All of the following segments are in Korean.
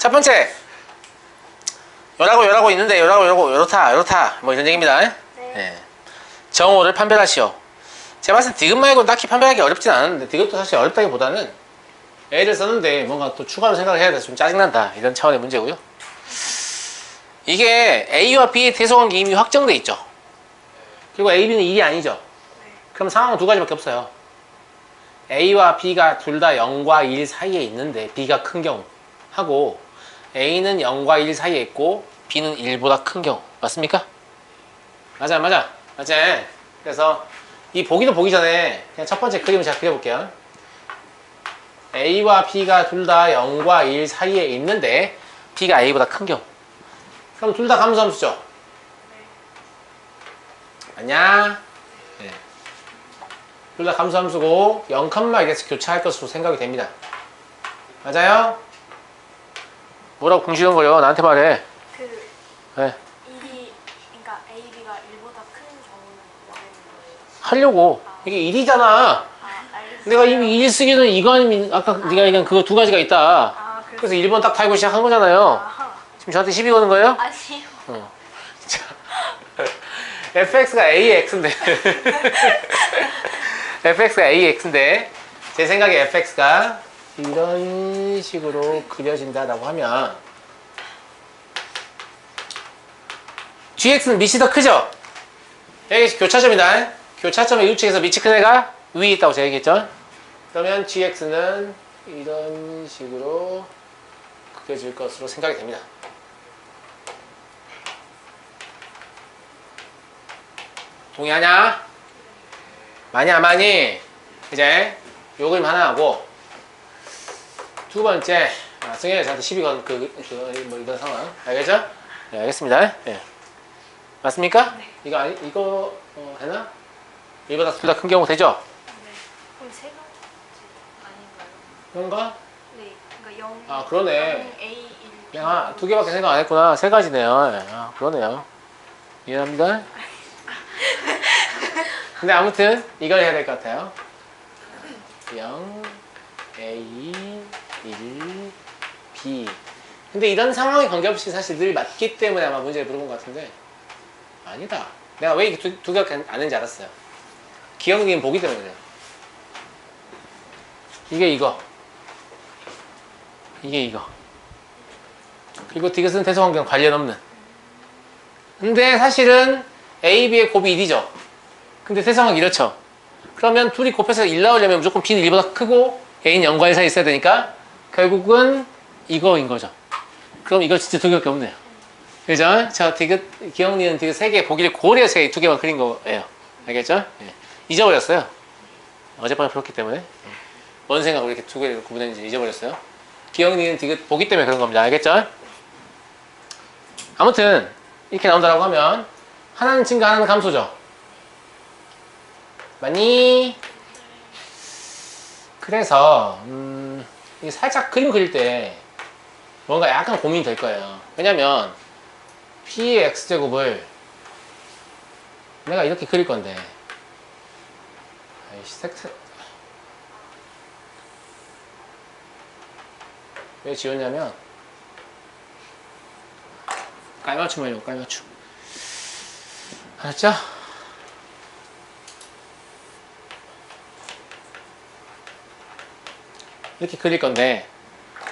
첫 번째, 요라고 있는데 요렇다 뭐 이런 얘기입니다. 네. 네. 정오를 판별하시오. 제가 봤을 때 디귿 말고 딱히 판별하기 어렵진 않았는데, 디귿도 사실 어렵다기보다는 애를 썼는데 뭔가 또 추가로 생각을 해야 돼서 좀 짜증난다, 이런 차원의 문제고요. 이게 A와 B의 대소관계 이미 확정돼 있죠. 그리고 A, B는 1이 아니죠. 그럼 상황은 두 가지밖에 없어요. A와 B가 둘 다 0과 1 사이에 있는데 B가 큰 경우 하고, A는 0과 1 사이에 있고 B는 1보다 큰 경우. 맞습니까? 맞아. 그래서 이 보기도 보기 전에 그냥 첫 번째 그림을 제가 그려볼게요. A와 B가 둘 다 0과 1 사이에 있는데 B가 A보다 큰 경우. 그럼 둘 다 감소함수죠? 맞냐? 네. 둘 다 감소함수고 0,1에서 교차할 것으로 생각이 됩니다. 맞아요? 뭐라고 궁시렁거려? 나한테 말해. 네. 그러니까 A, B가 1보다 큰 경우는 뭐라는 거예요? 하려고. 이게 1이잖아. 알겠어요. 내가 이미 1 쓰기는 이거 아니면 아까 네가 얘기한 그거 두 가지가 있다. 그래서 1번 딱 달고 시작한 거잖아요. 아하. 지금 저한테 시비 거는 거예요? 아니요. 자, fx가 ax인데 fx가 ax인데 제 생각에 fx가 이런 식으로 그려진다라고 하면 gx는 밑이 더 크죠? 여기 교차점이다. 교차점의 우측에서 밑이 큰 애가 위에 있다고 제가 얘기했죠? 그러면 gx는 이런 식으로 그려질 것으로 생각이 됩니다. 동의하냐? 많이 안 많이? 이제 요 그림 하나 하고, 두 번째, 승현이 저한테 시비 건 뭐 이런 상황. 알겠죠? 네, 알겠습니다. 네. 맞습니까? 네. 이거 되나? 1보다 둘 다 큰 경우 되죠? 네. 그럼 세 가지 아닌가요? 그런가? 네. 그러니까 0, 아, 그러네. 0, A, 1, B. 내가 두 개밖에 생각 안 했구나. 세 가지네요. 네. 아, 그러네요. 미안합니다. 근데 아무튼 이걸 해야 될 것 같아요. 0, A, 1, B. 근데 이런 상황에 관계없이 사실 늘 맞기 때문에 아마 문제를 물어본 것 같은데, 아니다. 내가 왜 이렇게 두 개밖에 안 했는지 알았어요. 기억력이 보기 때문에 그래요. 이게 이거. 그리고 디귿은 대소관계랑 관련 없는. 근데 사실은 A, B의 곱이 1이죠. 근데 대상은 이렇죠. 그러면 둘이 곱해서 1 나오려면 무조건 B는 1보다 크고 A는 0과 1 사이에 있어야 되니까 결국은 이거인 거죠. 그럼 이거 진짜 두 개밖에 없네요. 그죠? 저 디귿, 기억니은 디귿 3개 보기를 고려해서 두 개만 그린 거예요. 알겠죠? 네. 잊어버렸어요. 어젯밤에 풀었기 때문에. 뭔 생각으로 이렇게 두 개를 구분했는지 잊어버렸어요. 기억니은 디귿 보기 때문에 그런 겁니다. 알겠죠? 아무튼 이렇게 나온다고 하면 하나는 증가, 하나는 감소죠. 맞니? 그래서 이게 살짝 그림 그릴 때 뭔가 약간 고민이 될 거예요. 왜냐면 P의 X제곱을 내가 이렇게 그릴 건데, 아이씨, 왜 지웠냐면 깔맞춤 하려고. 깔맞춤. 알았죠? 이렇게 그릴 건데,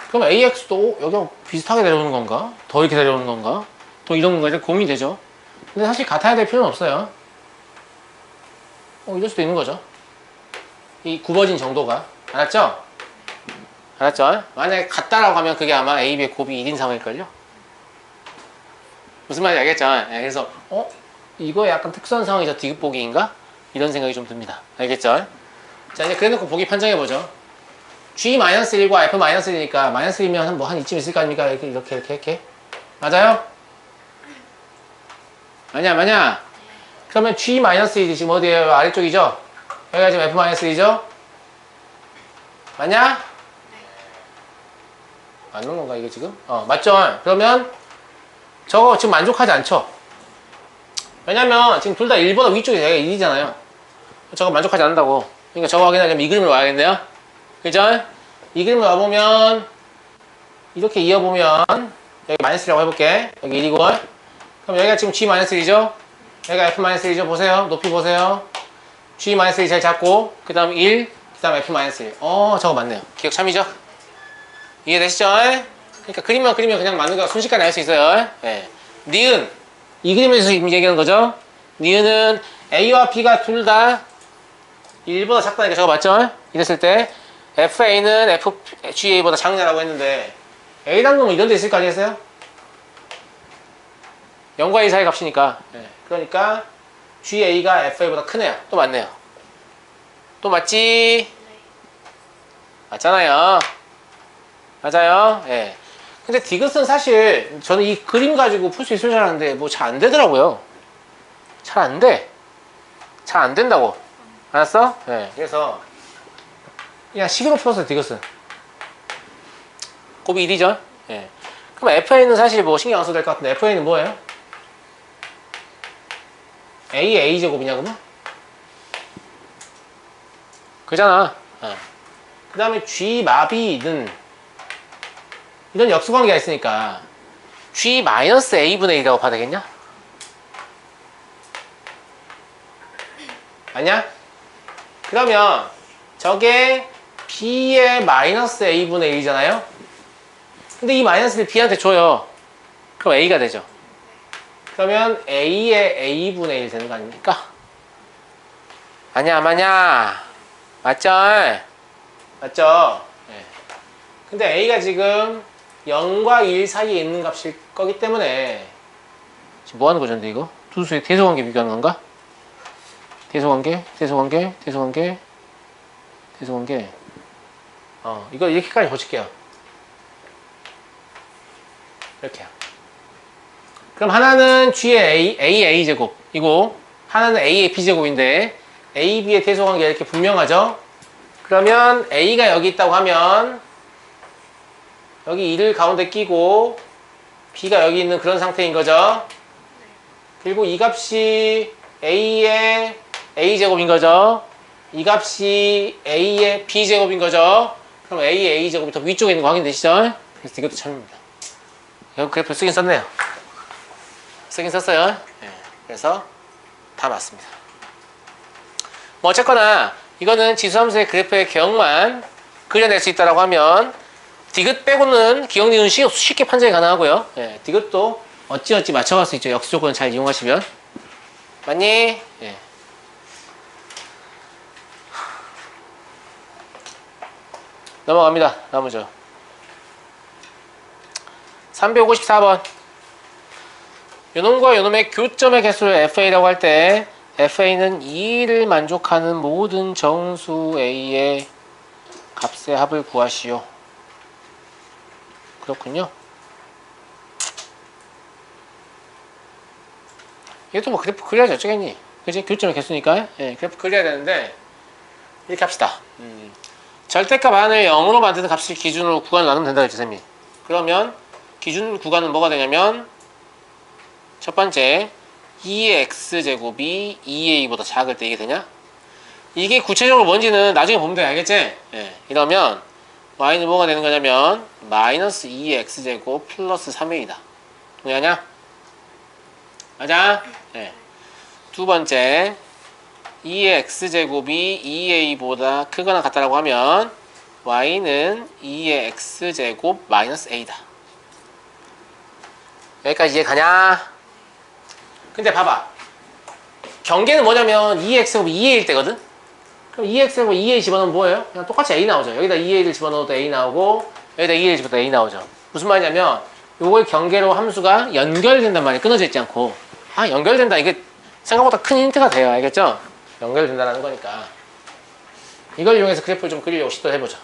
그럼 AX도 여기하고 비슷하게 내려오는 건가? 더 이렇게 내려오는 건가? 더 이런 건가? 이렇게 고민이 되죠. 근데 사실 같아야 될 필요는 없어요. 이럴 수도 있는 거죠. 이 굽어진 정도가. 알았죠? 알았죠? 만약에 같다라고 하면 그게 아마 A, B의 곱이 1인 상황일걸요? 무슨 말인지 알겠죠? 네, 그래서 이거 약간 특수한 상황이죠. 디귿 보기인가? 이런 생각이 좀 듭니다. 알겠죠? 자, 이제 그래놓고 보기 판정해보죠. G-1과 F-1이니까 -1이면 뭐 한 이쯤 있을 거 아닙니까? 이렇게. 맞아요? 맞냐? 그러면 G-1이 지금 어디에요? 아래쪽이죠? 여기가 지금 F-1이죠? 맞냐? 맞는 건가, 이게 지금? 맞죠? 그러면 저거 지금 만족하지 않죠? 왜냐면 지금 둘 다 1보다 위쪽이 내가 1이잖아요. 저거 만족하지 않는다고. 그러니까 저거 확인하려면 이 그림으로 와야겠네요. 그죠? 이 그림을 와보면 이렇게 이어보면 여기 마이너스1이라고 해볼게. 여기 1이고 그럼 여기가 지금 G-1이죠? 여기가 F-1이죠? 보세요. 높이 보세요. G-1 잘 잡고 그 다음 1, 그 다음 F-1. 저거 맞네요. 기억 참이죠? 이해되시죠? 그러니까 그림만 그리면 그냥 맞는 거 순식간에 알 수 있어요. 예. 니은 이 그림에서 지금 얘기하는 거죠. 니은은 A와 B가 둘 다 1보다 작다니까 저거 맞죠? 이랬을 때 FA는 FGA보다 작냐라고 했는데 A라는 놈은 이런 데 있을 거 아니겠어요? 0과 1 사이 값이니까. 예. 그러니까 GA가 FA보다 크네요. 또 맞네요. 또 맞지? 맞잖아요. 맞아요. 예. 근데 디귿은 사실 저는 이 그림 가지고 풀 수 있을 줄 알았는데 뭐 잘 안 되더라고요. 잘 안 돼. 잘 안 된다고. 알았어? 예. 그래서 그냥 식으로 풀었어요. 디귿은. 곱이 1이죠. 예. 그럼 FA는 사실 뭐 신경 안 써도 될 것 같은데 FA는 뭐예요? A제곱이냐 그러면? 그잖아. 그 다음에 G마비는 이런 역수관계가 있으니까 G-A분의 1이라고 봐야 되겠냐? 아니야? 그러면 저게 B의 마이너스 A분의 1이잖아요? 근데 이 마이너스를 B한테 줘요. 그럼 A가 되죠. 그러면 A의 A분의 1 되는 거 아닙니까? 아니야, 안 맞냐? 맞죠? 맞죠? 네. 근데 A가 지금 0과 1 사이에 있는 값일 거기 때문에 지금 뭐 하는 거죠, 근데 이거? 두 수의 대소관계 비교하는 건가? 대소관계. 이거 이렇게까지 고칠게요. 이렇게요. 그럼 하나는 G의 A 제곱이고 하나는 A의 B 제곱인데 A, B의 대소관계가 이렇게 분명하죠? 그러면 A가 여기 있다고 하면 여기 2를 가운데 끼고 B가 여기 있는 그런 상태인 거죠. 그리고 이 값이 A의 A제곱인 거죠. 이 값이 A의 B제곱인 거죠. 그럼 A의 A제곱이 더 위쪽에 있는 거 확인되시죠? 그래서 이것도 참입니다. 여기 그래프 쓰긴 썼네요. 쓰긴 썼어요. 네. 그래서 다 맞습니다. 뭐 어쨌거나 이거는 지수함수의 그래프의 경만 그려낼 수 있다고 하면 디귿 빼고는 기억 니은 쉽게 판정이 가능하고요. 예, 디귿도 어찌어찌 맞춰갈 수 있죠. 역수 조건 잘 이용하시면. 맞니? 예. 넘어갑니다. 다음은죠. 354번. 요놈과 요놈의 교점의 개수를 FA라고 할 때 FA는 2를 만족하는 모든 정수 A의 값의 합을 구하시오. 그렇군요. 이것도 뭐 그래프 그려야지 어쩌겠니? 그치? 교점의 개수니까. 예, 그래프 그려야 되는데 이렇게 합시다. 절대값 안을 0으로 만드는 값을 기준으로 구간을 나누면 된다 그랬죠, 쌤이. 그러면 기준 구간은 뭐가 되냐면 첫 번째 2의 x제곱이 2a보다 작을 때 이게 되냐? 이게 구체적으로 뭔지는 나중에 보면 돼. 알겠지? 예. 이러면 y는 뭐가 되는 거냐면 마이너스 2의 x제곱 플러스 3a다. 동의하냐? 맞아? 예. 두 번째 2의 x제곱이 2a보다 크거나 같다라고 하면 y는 2의 x제곱 마이너스 a다. 여기까지 이해 가냐? 근데 봐봐. 경계는 뭐냐면 2x제곱 2a일 때거든? 그럼 2x제곱 2a 집어넣으면 뭐예요? 그냥 똑같이 a 나오죠. 여기다 2a를 집어넣어도 a 나오고 여기다 2a를 집어넣어도 a 나오죠. 무슨 말이냐면 요걸 경계로 함수가 연결된단 말이에요. 끊어져 있지 않고. 아, 연결된다. 이게 생각보다 큰 힌트가 돼요. 알겠죠? 연결된다는 거니까. 이걸 이용해서 그래프를 좀 그리려고 시도를 해보죠.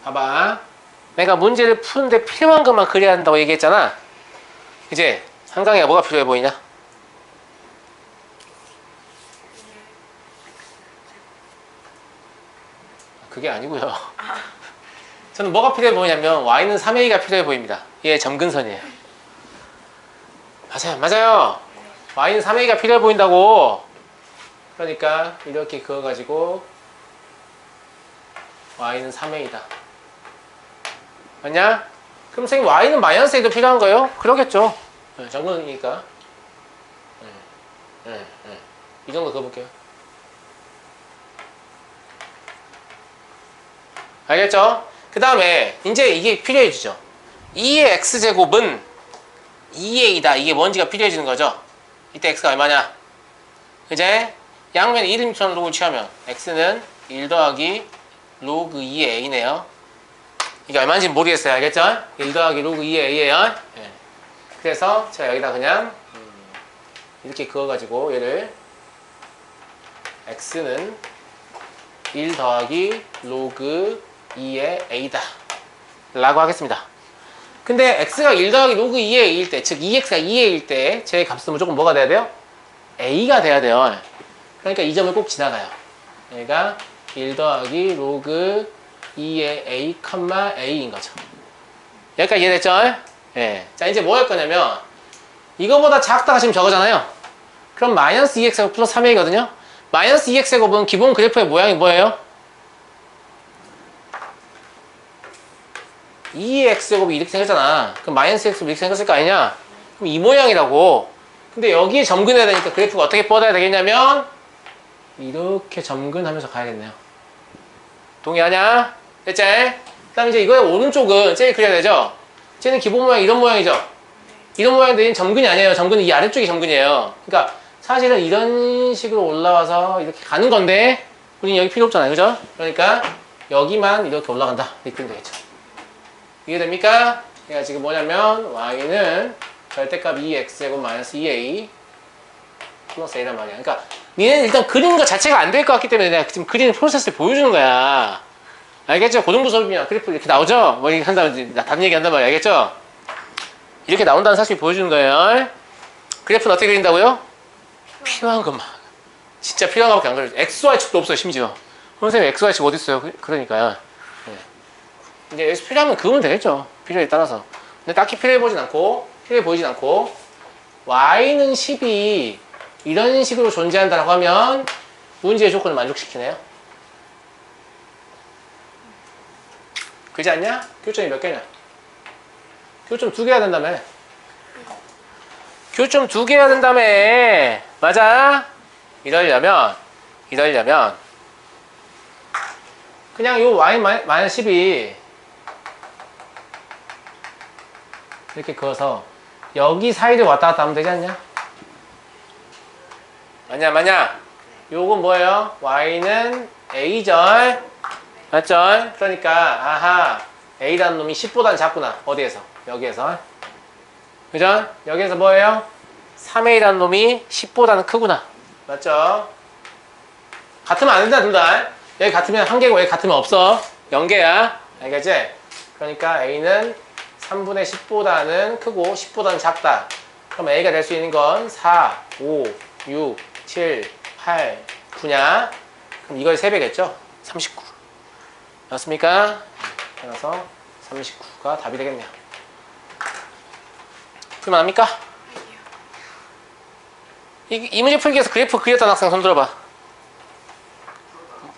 봐봐. 내가 문제를 푸는데 필요한 것만 그려야 한다고 얘기했잖아. 이제 한강이가 뭐가 필요해 보이냐? 그게 아니고요. 저는 뭐가 필요해 보이냐면 y는 3a가 필요해 보입니다. 얘 점근선이에요. 맞아요. y는 3a가 필요해 보인다고. 그러니까 이렇게 그어가지고 y는 3a다. 맞냐? 그럼 선생님 y는 마이너스 a도 필요한 거예요? 그러겠죠. 네, 정근이니까. 이 정도 그어볼게요. 알겠죠? 그 다음에 이제 이게 필요해지죠. 2의 x제곱은 2a다. 이게 뭔지가 필요해지는 거죠. 이때 x가 얼마냐? 이제 양면에 1인처럼 로그를 취하면 x는 1 더하기 로그 2의 a네요. 이게 얼마인지 모르겠어요. 알겠죠? 1 더하기 로그 2의 a예요. 네. 그래서 제가 여기다 그냥 이렇게 그어가지고 얘를 x는 1 더하기 로그 2의 a다 라고 하겠습니다. 근데 x가 1 더하기 로그 2의 a일 때, 즉 2x가 2a일 때 제 값은 무조건 뭐가 돼야 돼요? a가 돼야 돼요. 그러니까 이 점을 꼭 지나가요. 얘가 1 더하기 로그 2의 a, a인 거죠. 여기까지 이해됐죠? 예. 자, 이제 뭐 할 거냐면 이거보다 작다가 지금 저거잖아요. 그럼 마이너스 2x제곱 플러스 3a거든요. 마이너스 2x제곱은 기본 그래프의 모양이 뭐예요? 2x제곱이 이렇게 생겼잖아. 그럼 마이너스 x제곱이 이렇게 생겼을 거 아니냐? 그럼 이 모양이라고. 근데 여기에 점근해야 되니까 그래프가 어떻게 뻗어야 되겠냐면 이렇게 점근하면서 가야겠네요. 동의하냐? 됐지? 그 다음에 이제 이거의 오른쪽은 쟤를 그려야 되죠? 쟤는 기본 모양이 이런 모양이죠? 이런 모양인데 얘는 점근이 아니에요. 점근은 이 아래쪽이 점근이에요. 그러니까 사실은 이런 식으로 올라와서 이렇게 가는 건데 우리는 여기 필요 없잖아요. 그죠? 그러니까 여기만 이렇게 올라간다. 이렇게 그리면 되겠죠. 이해됩니까? 얘가 지금 뭐냐면 y는 절대값 2x제곱 마이너스 2a 플러스 a란 말이야. 그러니까 니는 일단 그리는 것 자체가 안 될 것 같기 때문에 내가 지금 그리는 프로세스를 보여주는 거야. 알겠죠? 고등부 수업이면 그래프 이렇게 나오죠? 뭐 이렇게 한다면 다른 얘기 한단 말이야. 알겠죠? 이렇게 나온다는 사실을 보여주는 거예요. 그래프는 어떻게 그린다고요? 필요한 것만. 진짜 필요한 것밖에 안 그려요. XY축도 없어요. 심지어. 선생님 XY축 어디 있어요? 그러니까요. 네. 이제 여기서 필요하면 그으면 되겠죠. 필요에 따라서. 근데 딱히 필요해 보이진 않고 y는 10이 이런 식으로 존재한다고 하면 문제의 조건을 만족시키네요. 그렇지 않냐? 교점이 몇 개냐? 교점 2개 해야 된다며. 교점 2개 해야 된다며. 맞아? 이러려면 그냥 요 y 마이너스 10이 이렇게 그어서 여기 사이를 왔다 갔다 하면 되지 않냐? 맞냐? 요건 뭐예요? y는 a절. 맞죠? 그러니까 아하 a라는 놈이 10보다는 작구나. 어디에서? 여기에서. 그죠? 여기에서 뭐예요? 3a라는 놈이 10보다는 크구나. 맞죠? 같으면 안 된다, 둘 다. 여기 같으면 1개고 여기 같으면 없어. 0개야. 알겠지? 그러니까 a는 3분의 10보다는 크고 10보다는 작다. 그럼 a가 될 수 있는 건 4, 5, 6, 7, 8, 9냐? 그럼 이거의 3배겠죠? 39. 맞습니까? 그래서 39가 답이 되겠네요. 풀면 합니까? 이 문제 풀기 위해서 그래프 그렸던 학생 손 들어봐.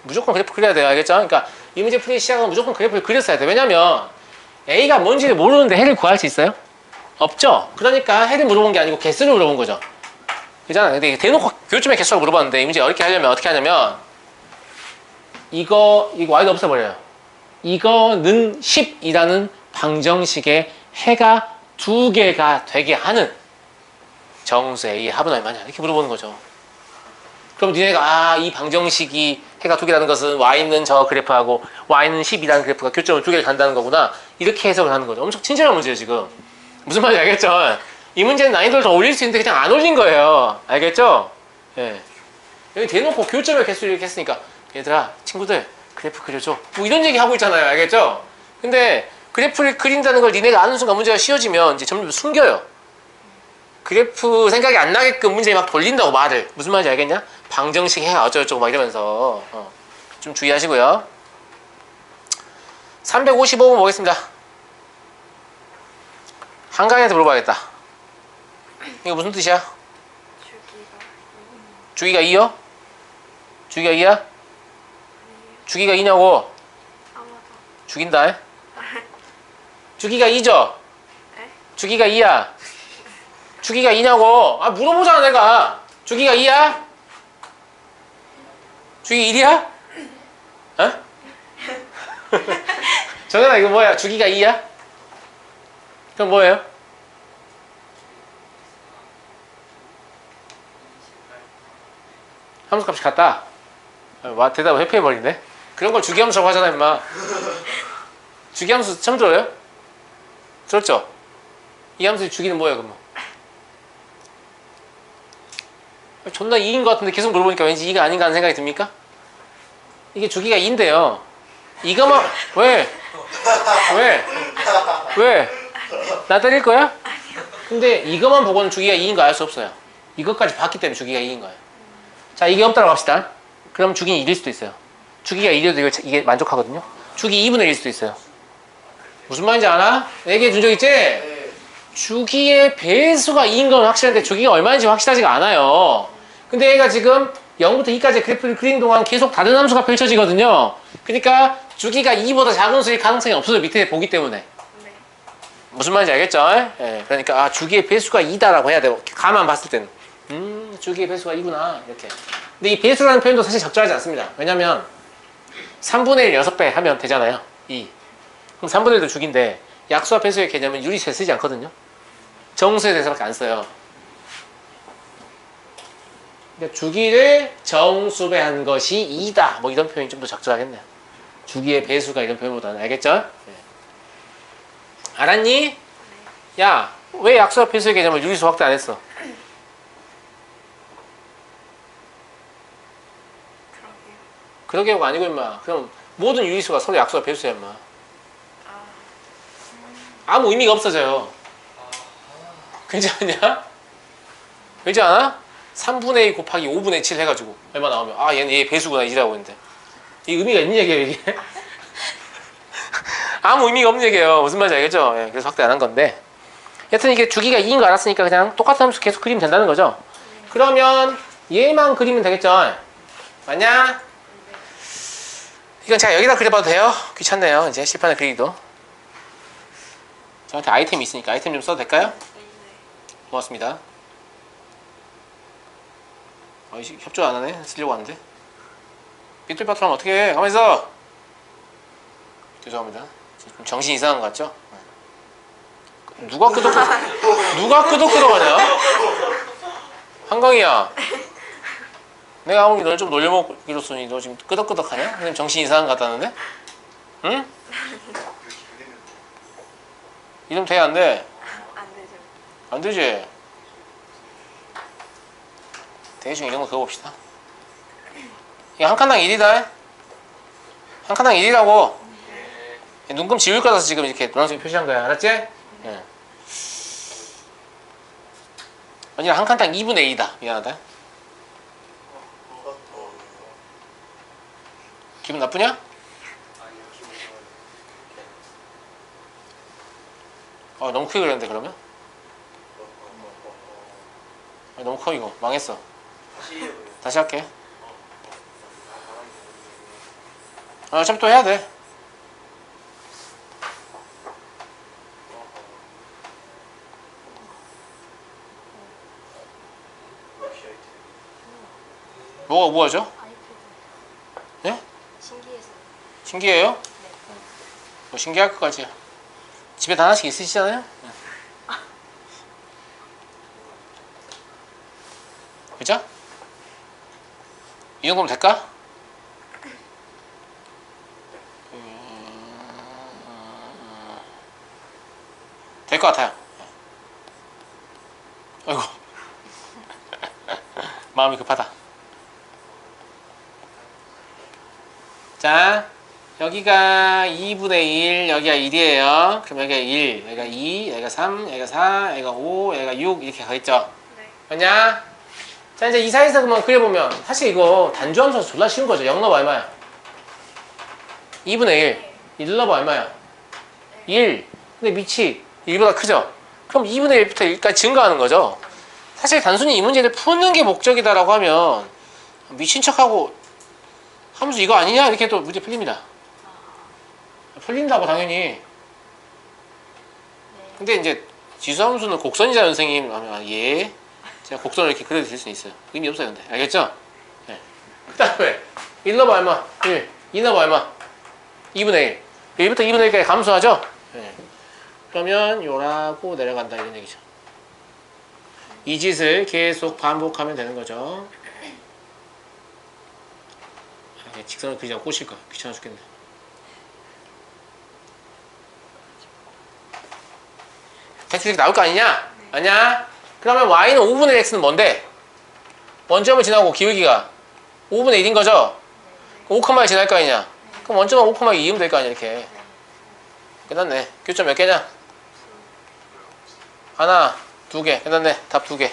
무조건 그래프 그려야 돼요. 알겠죠? 그러니까 이 문제 풀기 시작은 무조건 그래프를 그렸어야 돼. 왜냐면 A가 뭔지를 모르는데 해를 구할 수 있어요? 없죠? 그러니까 해를 물어본 게 아니고 개수를 물어본 거죠. 그잖아. 근데 대놓고 교육점에 개수를 물어봤는데 이 문제 어렵게 하려면 어떻게 하냐면 이거 y도 없애버려요. 이거는 10이라는 방정식의 해가 2개가 되게 하는 정수 A의 합은 얼마냐 이렇게 물어보는 거죠. 그럼 니네가 이 방정식이 해가 2개라는 것은 y는 저 그래프하고 y는 10이라는 그래프가 교점을 2개를 간다는 거구나 이렇게 해석을 하는 거죠. 엄청 친절한 문제예요 지금. 무슨 말인지 알겠죠? 이 문제는 난이도를 더 올릴 수 있는데 그냥 안 올린 거예요. 알겠죠? 예. 여기 대놓고 교점의 개수를 이렇게 했으니까 얘들아 친구들 그래프 그려줘 뭐 이런 얘기 하고 있잖아요. 알겠죠? 근데 그래프를 그린다는 걸 니네가 아는 순간 문제가 쉬워지면 이제 점점 숨겨요. 그래프 생각이 안 나게끔 문제 막 돌린다고 말을. 무슨 말인지 알겠냐? 방정식 해가 어쩌고저쩌고 막 이러면서 좀 주의하시고요. 355번 보겠습니다. 한가인한테 물어봐야겠다. 이거 무슨 뜻이야? 주기가 2요? 주기가 2야? 주기가 2냐고? 죽인다. 주기가 2죠? 네? 주기가 2야. 주기가 2냐고. 아, 물어보잖아, 내가. 주기가 2야? 주기 1이야? 어? 정현아, 이거 뭐야? 주기가 2야? 그럼 뭐예요? 함수값이 같다. 와, 대답을 회피해버리네. 그런 걸 주기함수라고 하잖아, 임마. 주기함수 처음 들어요? 들었죠? 이 함수의 주기는 뭐예요, 그럼? 존나 2인 것 같은데 계속 물어보니까 왠지 2가 아닌가 하는 생각이 듭니까? 이게 주기가 2인데요. 이거만, 왜? 왜? 왜? 나 때릴 거야? 근데 이것만 보고는 주기가 2인 거 알 수 없어요. 이것까지 봤기 때문에 주기가 2인 거예요. 자, 이게 없다고 합시다. 그럼 주기는 1일 수도 있어요. 주기가 1이어도 이게 만족하거든요. 주기 2분의 1일 수도 있어요. 무슨 말인지 알아? 얘기해 준 적 있지? 주기의 배수가 2인 건 확실한데 주기가 얼마인지 확실하지가 않아요. 근데 얘가 지금 0부터 2까지 그래프를 그리는 동안 계속 다른 함수가 펼쳐지거든요. 그러니까 주기가 2보다 작은 수일 가능성이 없어요. 밑에 보기 때문에. 네. 무슨 말인지 알겠죠? 예, 그러니까 아, 주기의 배수가 2다라고 해야 돼요. 가만 봤을 때는. 주기의 배수가 2구나 이렇게. 근데 이 배수라는 표현도 사실 적절하지 않습니다. 왜냐면 3분의 1 6배 하면 되잖아요. 2. 그럼 3분의 1도 주기인데 약수와 배수의 개념은 유리수에 쓰지 않거든요. 정수에 대해서밖에 안 써요. 그러니까 주기를 정수배한 것이 2다. 뭐 이런 표현이 좀 더 적절하겠네요. 주기의 배수가 이런 표현보다는. 알겠죠? 네. 알았니? 야, 왜 약수와 배수의 개념을 유리수 확대 안 했어? 그러게요. 그러게요가 아니고 임마. 그럼 모든 유리수가 서로 약수와 배수야 임마. 아, 아무 의미가 없어져요. 그렇지 않냐? 그렇지 않아? 3분의 2 곱하기 5분의 7 해가지고 얼마 나오면 아 얘는 얘 배수구나 이라고 했는데 이 의미가 있는 얘기예요 이게? 아무 의미가 없는 얘기예요. 무슨 말인지 알겠죠? 예, 그래서 확대 안 한 건데 여튼 이게 주기가 2인 거 알았으니까 그냥 똑같은 함수 계속 그리면 된다는 거죠. 그러면 얘만 그리면 되겠죠? 맞냐? 이건 제가 여기다 그려봐도 돼요? 귀찮네요. 이제 실판을 그리기도. 저한테 아이템이 있으니까 아이템 좀 써도 될까요? 네. 고맙습니다. 협조 안 하네? 쓰려고 하는데. 삐뚤 빠뚤하면 어떻게 해? 가만히 있어! 죄송합니다. 좀 정신 이상한 것 같죠? 누가 끄덕끄덕하냐? 한강이야. 내가 아무리 널 좀 놀려먹기로 쓰니 너 지금 끄덕끄덕하냐? 선생님 정신 이상한 것 같다는데? 응? 이러면 돼? 안 돼? 안 되죠. 안 되지? 대충 이 정도 그어봅시다. 이거 한 칸당 1이다. 한 칸당 1이라고. 눈금 지울 거라서 지금 이렇게 노란색 표시한 거야. 알았지? 예. 아니라 한 칸당 2분의 1이다. 미안하다. 기분 나쁘냐? 너무 크게 그렸는데 그러면? 너무 커 이거. 망했어. 다시 할게. 어차피 또 해야 돼. 뭐하죠? 아이패드. 예? 신기해서. 신기해요? 네. 뭐 신기할 것까지야. 집에 다 하나씩 있으시잖아요? 그죠? 이 정도면 될까? 될 것 같아요. 아이고. 마음이 급하다. 자, 여기가 2분의 1, 여기가 1이에요. 그럼 여기가 1, 여기가 2, 여기가 3, 여기가 4, 여기가 5, 여기가 6 이렇게 가겠죠? 네. 맞냐? 자, 이제 이 사이에서 그만 그려보면 사실 이거 단조함수라서 졸라 쉬운 거죠. 0 넣어봐 얼마야? 2분의 1. 1 넣어봐 얼마야? 1. 근데 밑이 1보다 크죠? 그럼 2분의 1부터 1까지 증가하는 거죠. 사실 단순히 이 문제를 푸는 게 목적이다라고 하면 미친 척하고 함수 이거 아니냐? 이렇게 또 문제 풀립니다. 풀린다고 당연히. 네. 근데 이제 지수함수는 곡선이잖아요, 선생님. 하면 아, 예. 제가 곡선을 이렇게 그려도 될 수 있어요. 의미 없어요, 근데. 알겠죠? 네. 그 다음에 1 넣어봐 얼마? 1. 2 넣어봐 얼마? 2분의 1. 1부터 2분의 1까지 감소하죠? 네. 그러면 요라고 내려간다 이런 얘기죠. 이 짓을 계속 반복하면 되는 거죠. 아, 직선을 그리자고 꼬실 거야. 귀찮아 죽겠네. 대충 나올 거 아니냐? 아니야? 그러면 y는 5분의 x는 뭔데? 원점을 지나고 기울기가 5분의 1인 거죠? 5,1 지날 거 아니냐? 그럼 원점은 5,2이면 될 거 아니야 이렇게. 끝났네. 교점 몇 개냐? 하나, 두 개. 끝났네. 답 두 개.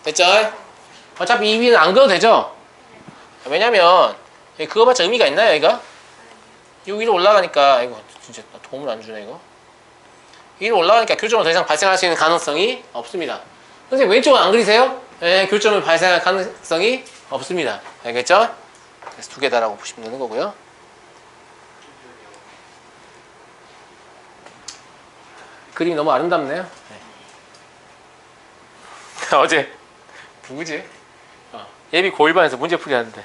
됐죠? 어차피 이 위는 안 그어도 되죠? 왜냐면 그거 봤자 의미가 있나요 얘가? 이 위로 올라가니까 이거 진짜 도움을 안 주네 이거. 위로 올라가니까 교점은 더 이상 발생할 수 있는 가능성이 없습니다. 선생님 왼쪽은 안 그리세요? 네, 교점을 발생할 가능성이 없습니다. 알겠죠? 그래서 두 개다라고 보시면 되는 거고요. 그림이 너무 아름답네요. 네. 어제 누구지? 예비 고1반에서 문제풀이 하는데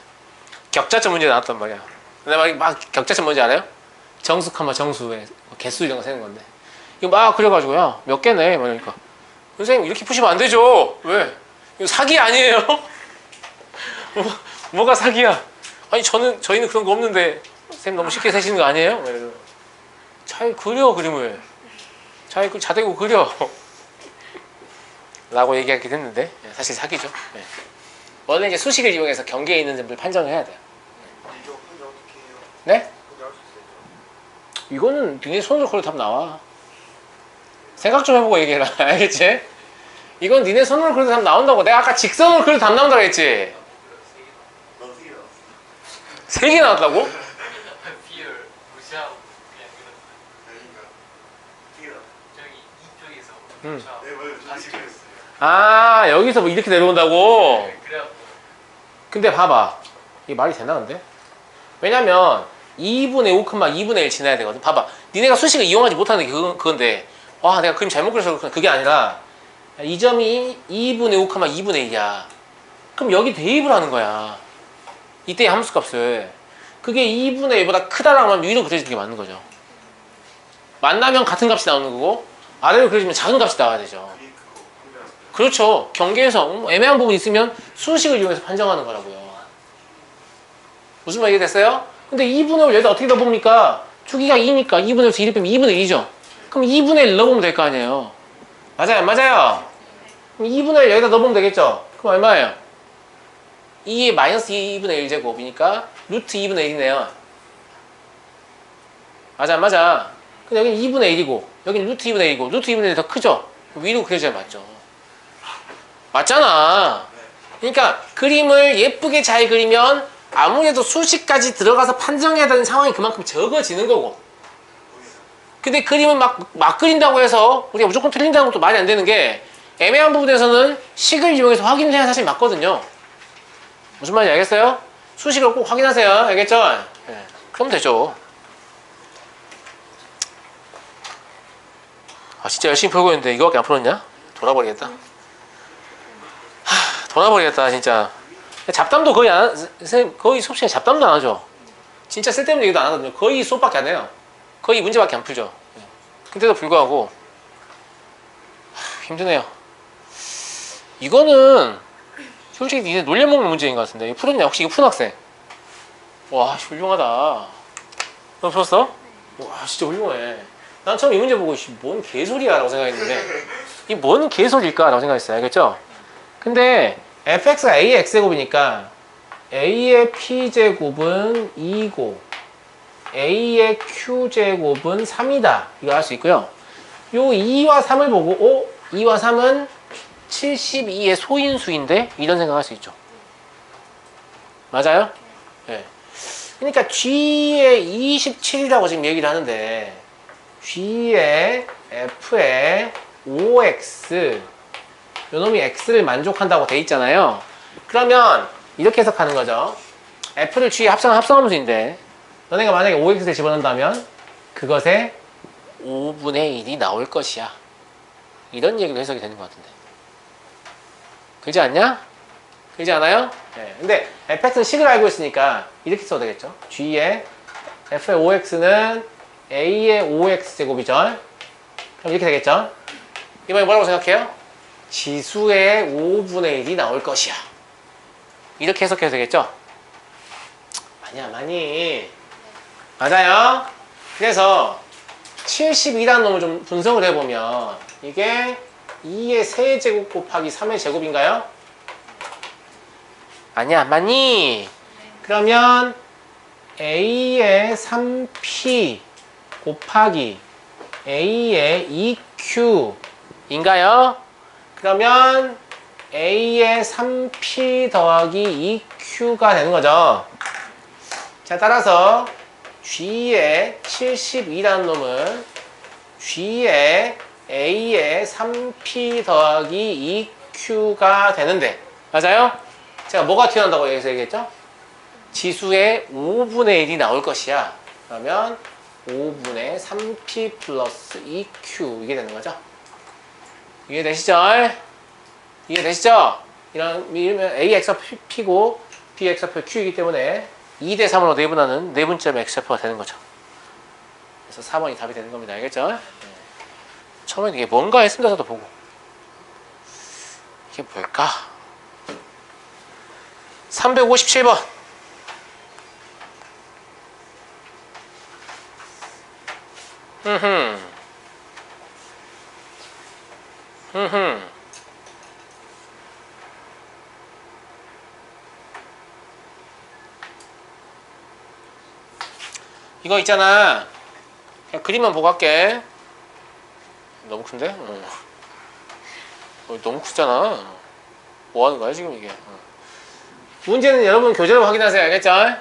격자점 문제 나왔단 말이야. 근데 막 격자점 뭔지 알아요? 정수, 정수의 개수 이런 거 세는 건데 이거 막 그려가지고요. 몇 개네? 그러니까 선생님 이렇게 푸시면 안 되죠. 왜? 이거 사기 아니에요? 뭐가 사기야? 아니 저희는 그런 거 없는데 선생님 너무 쉽게 세시는 거 아니에요? 잘 그려 그림을. 잘 자대고 그려. 라고 얘기하긴 했는데 사실 사기죠. 네. 원래 이제 수식을 이용해서 경계에 있는 점을 판정을 해야 돼요. 네? 이거는 니네 손으로 그려 답 나와. 생각 좀 해보고 얘기해라. 알겠지? 이건 니네 손으로 그려도 답 나온다고. 내가 아까 직선으로 그려도 답 나온다고 했지? 3개 나왔다고? 비율 무시하고 그냥 그렸어요. 저기 이쪽에서 다시 그렸어요. 아 여기서 뭐 이렇게 내려온다고? 네, 그래갖고 근데 봐봐 이게 말이 되나 근데? 왜냐면 2분의 5, 2분의 1 지나야 되거든. 봐봐 니네가 수식을 이용하지 못하는 게 그건데 와 내가 그림 잘못 그려서 그렇구나. 그게 아니라 이 점이 2분의 5, 2분의 1이야. 그럼 여기 대입을 하는 거야. 이때의 함수값을. 그게 2분의 1보다 크다라고 하면 위로 그려지는 게 맞는 거죠. 만나면 같은 값이 나오는 거고 아래로 그려지면 작은 값이 나와야 되죠. 그렇죠. 경계에서 애매한 부분이 있으면 수식을 이용해서 판정하는 거라고요. 무슨 말 이해됐어요? 근데 2분의 1 여기다 어떻게 넣어봅니까? 주기가 2니까 2분의 1에서 1을 빼면 2분의 1이죠. 그럼 2분의 1 넣어보면 될 거 아니에요. 맞아요? 안 맞아요? 그럼 2분의 1 여기다 넣어보면 되겠죠? 그럼 얼마예요? 2의 마이너스 2분의 1제곱이니까 루트 2분의 1이네요. 맞아 안 맞아? 근데 여기는 2분의 1이고 여기는 루트 2분의 1이고 루트 2분의 1이 더 크죠? 위로 그려져야 맞죠. 맞잖아. 그러니까 그림을 예쁘게 잘 그리면 아무래도 수식까지 들어가서 판정해야 되는 상황이 그만큼 적어지는 거고. 근데 그림을 막 그린다고 해서 우리가 무조건 틀린다는 것도 말이 안 되는 게 애매한 부분에서는 식을 이용해서 확인을 해야 사실 맞거든요. 무슨 말인지 알겠어요? 수식을 꼭 확인하세요. 알겠죠? 네. 그럼 되죠. 아 진짜 열심히 풀고 있는데 이거밖에 안 풀었냐? 돌아버리겠다. 돌아버리겠다 진짜. 잡담도 거의 안 선생님 거의 수업 시간에 잡담도 안 하죠. 진짜 쓸데없는 얘기도 안 하거든요. 거의 수업밖에 안 해요. 거의 문제밖에 안 풀죠. 근데도 불구하고 힘드네요. 이거는 솔직히 니네 놀려먹는 문제인 것 같은데. 이거 풀었냐? 혹시 이거 푼 학생? 와 훌륭하다. 너 풀었어? 와 진짜 훌륭해. 난 처음 이 문제 보고 뭔 개소리야 라고 생각했는데 이 뭔 개소리일까 라고 생각했어요. 알겠죠? 근데 fx가 a의 x제곱이니까 a의 p제곱은 2고 a의 q제곱은 3이다. 이거 알 수 있고요. 요 2와 3을 보고 2와 3은 72의 소인수인데 이런 생각할 수 있죠. 맞아요? 네. 그러니까 G의 27이라고 지금 얘기를 하는데 G의 F의 5X 요놈이 X를 만족한다고 돼 있잖아요. 그러면 이렇게 해석하는 거죠. F를 G에 합성한 합성함수인데 너네가 만약에 5X를 집어넣는다면 그 그것의 5분의 1이 나올 것이야. 이런 얘기로 해석이 되는 것 같은데. 그렇지 않냐? 그렇지 않아요? 네. 근데 fx는 식을 알고 있으니까 이렇게 써도 되겠죠. g의 f의 5x는 a의 5x 제곱이죠. 그럼 이렇게 되겠죠. 이번에 뭐라고 생각해요? 지수의 5분의 1이 나올 것이야. 이렇게 해석해도 되겠죠? 아니야, 많이. 맞아요. 그래서 72라는 놈을 좀 분석을 해보면 이게 2의 세제곱 곱하기 3의 제곱인가요? 아니야, 많이. 그러면 a의 3p 곱하기 a의 2q인가요? 그러면 a의 3p 더하기 2q가 되는 거죠. 자, 따라서 g의 72라는 놈은 g의 a의 3p 더하기 2q가 되는데, 맞아요? 제가 뭐가 튀어나온다고 여기서 얘기했죠? 지수의 5분의 1이 나올 것이야. 그러면 5분의 3p 플러스 2q 이게 되는 거죠. 이해되시죠? 이해되시죠? 이러면 a x좌표 p고 b x좌표 q이기 때문에 2대 3으로 내분하는 내분점 x좌표가 되는 거죠. 그래서 4번이 답이 되는 겁니다. 알겠죠? 네. 처음에 이게 뭔가 했습니다. 저도 보고 이게 뭘까? 357번. 이거 있잖아. 그냥 그림만 보고 할게. 너무 큰데? 너무 크잖아. 뭐 하는 거야 지금 이게? 문제는 여러분 교재로 확인하세요. 알겠죠?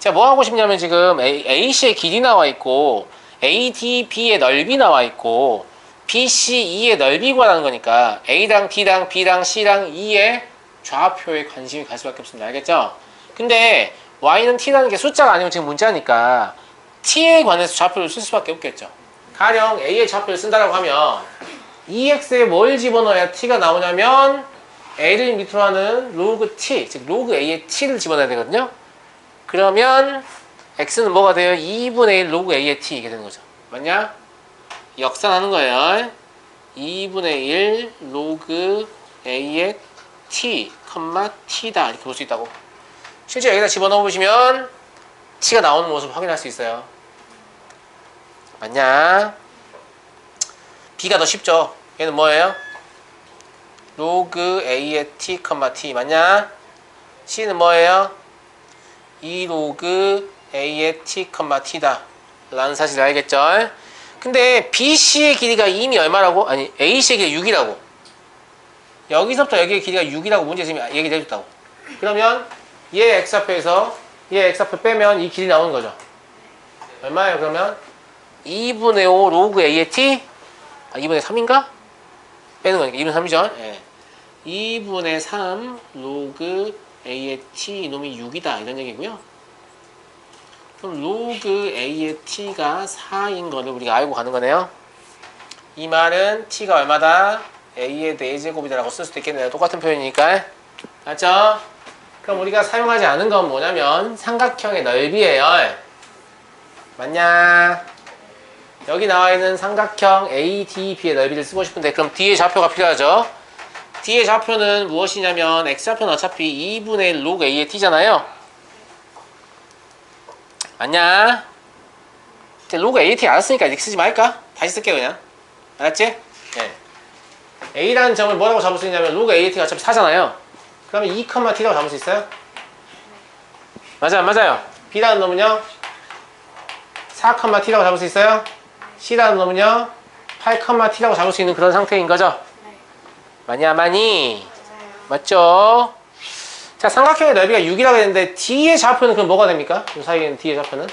제가 뭐 하고 싶냐면 지금 AC의 길이 나와 있고 ADB의 넓이 나와 있고 BCE의 넓이 구하라는 거니까 A랑 D랑 B랑 C랑 E의 좌표에 관심이 갈 수밖에 없습니다. 알겠죠? 근데 Y는 T라는 게 숫자가 아니면 지금 문자니까 T에 관해서 좌표를 쓸 수밖에 없겠죠. 가령 A의 좌표를 쓴다라고 하면 EX에 뭘 집어넣어야 T가 나오냐면 A를 밑으로 하는 로그 T, 즉 로그 A의 T를 집어넣어야 되거든요. 그러면 X는 뭐가 돼요? 2분의 1 로그 A의 T 이게 되는 거죠. 맞냐? 역산하는 거예요. 2분의 1 로그 A의 T, T다 이렇게 볼 수 있다고. 실제 여기다 집어넣어 보시면 T가 나오는 모습을 확인할 수 있어요. 맞냐? B가 더 쉽죠. 얘는 뭐예요? 로그 A의 T, T 맞냐? C는 뭐예요? 2 로그 A의 T, T다 라는 사실을 알겠죠? 근데 BC의 길이가 이미 얼마라고? 아니 AC의 길이가 6이라고. 여기서부터 여기의 길이가 6이라고 문제에서 이미 얘기를 해줬다고. 그러면 얘 X좌표에서 얘 X좌표 빼면 이 길이 나오는 거죠. 얼마예요 그러면? 2분의 5 로그 A의 T? 2분의 3인가? 빼는 거니까 2분의 3이죠. 예. 2분의 3 로그 A의 T 이놈이 6이다 이런 얘기고요. 그럼 로그 A의 T가 4인 거를 우리가 알고 가는 거네요. 이 말은 T가 얼마다? A의 4제곱이다 라고 쓸 수도 있겠네요. 똑같은 표현이니까. 맞죠? 그럼 우리가 사용하지 않은 건 뭐냐면 삼각형의 넓이에요. 맞냐? 여기 나와 있는 삼각형 ADB의 넓이를 쓰고 싶은데 그럼 D의 좌표가 필요하죠. D의 좌표는 무엇이냐면 X좌표는 어차피 2분의 1 로그 A의 T잖아요. 맞냐? 이제 로그 A의 T 알았으니까 이렇게 쓰지 말까? 다시 쓸게 그냥. 알았지? 네. A라는 점을 뭐라고 잡을 수 있냐면 로그 A의 T가 어차피 4잖아요. 그러면 2, T라고 잡을 수 있어요? 맞아요, 맞아요. B라는 놈은요 4, T라고 잡을 수 있어요? C라는 놈은요 8, T라고 잡을 수 있는 그런 상태인 거죠? 네. 맞냐, 많이? 맞죠? 자, 삼각형의 넓이가 6이라고 했는데 D의 좌표는 그럼 뭐가 됩니까? 이 사이에 있는 D의 좌표는?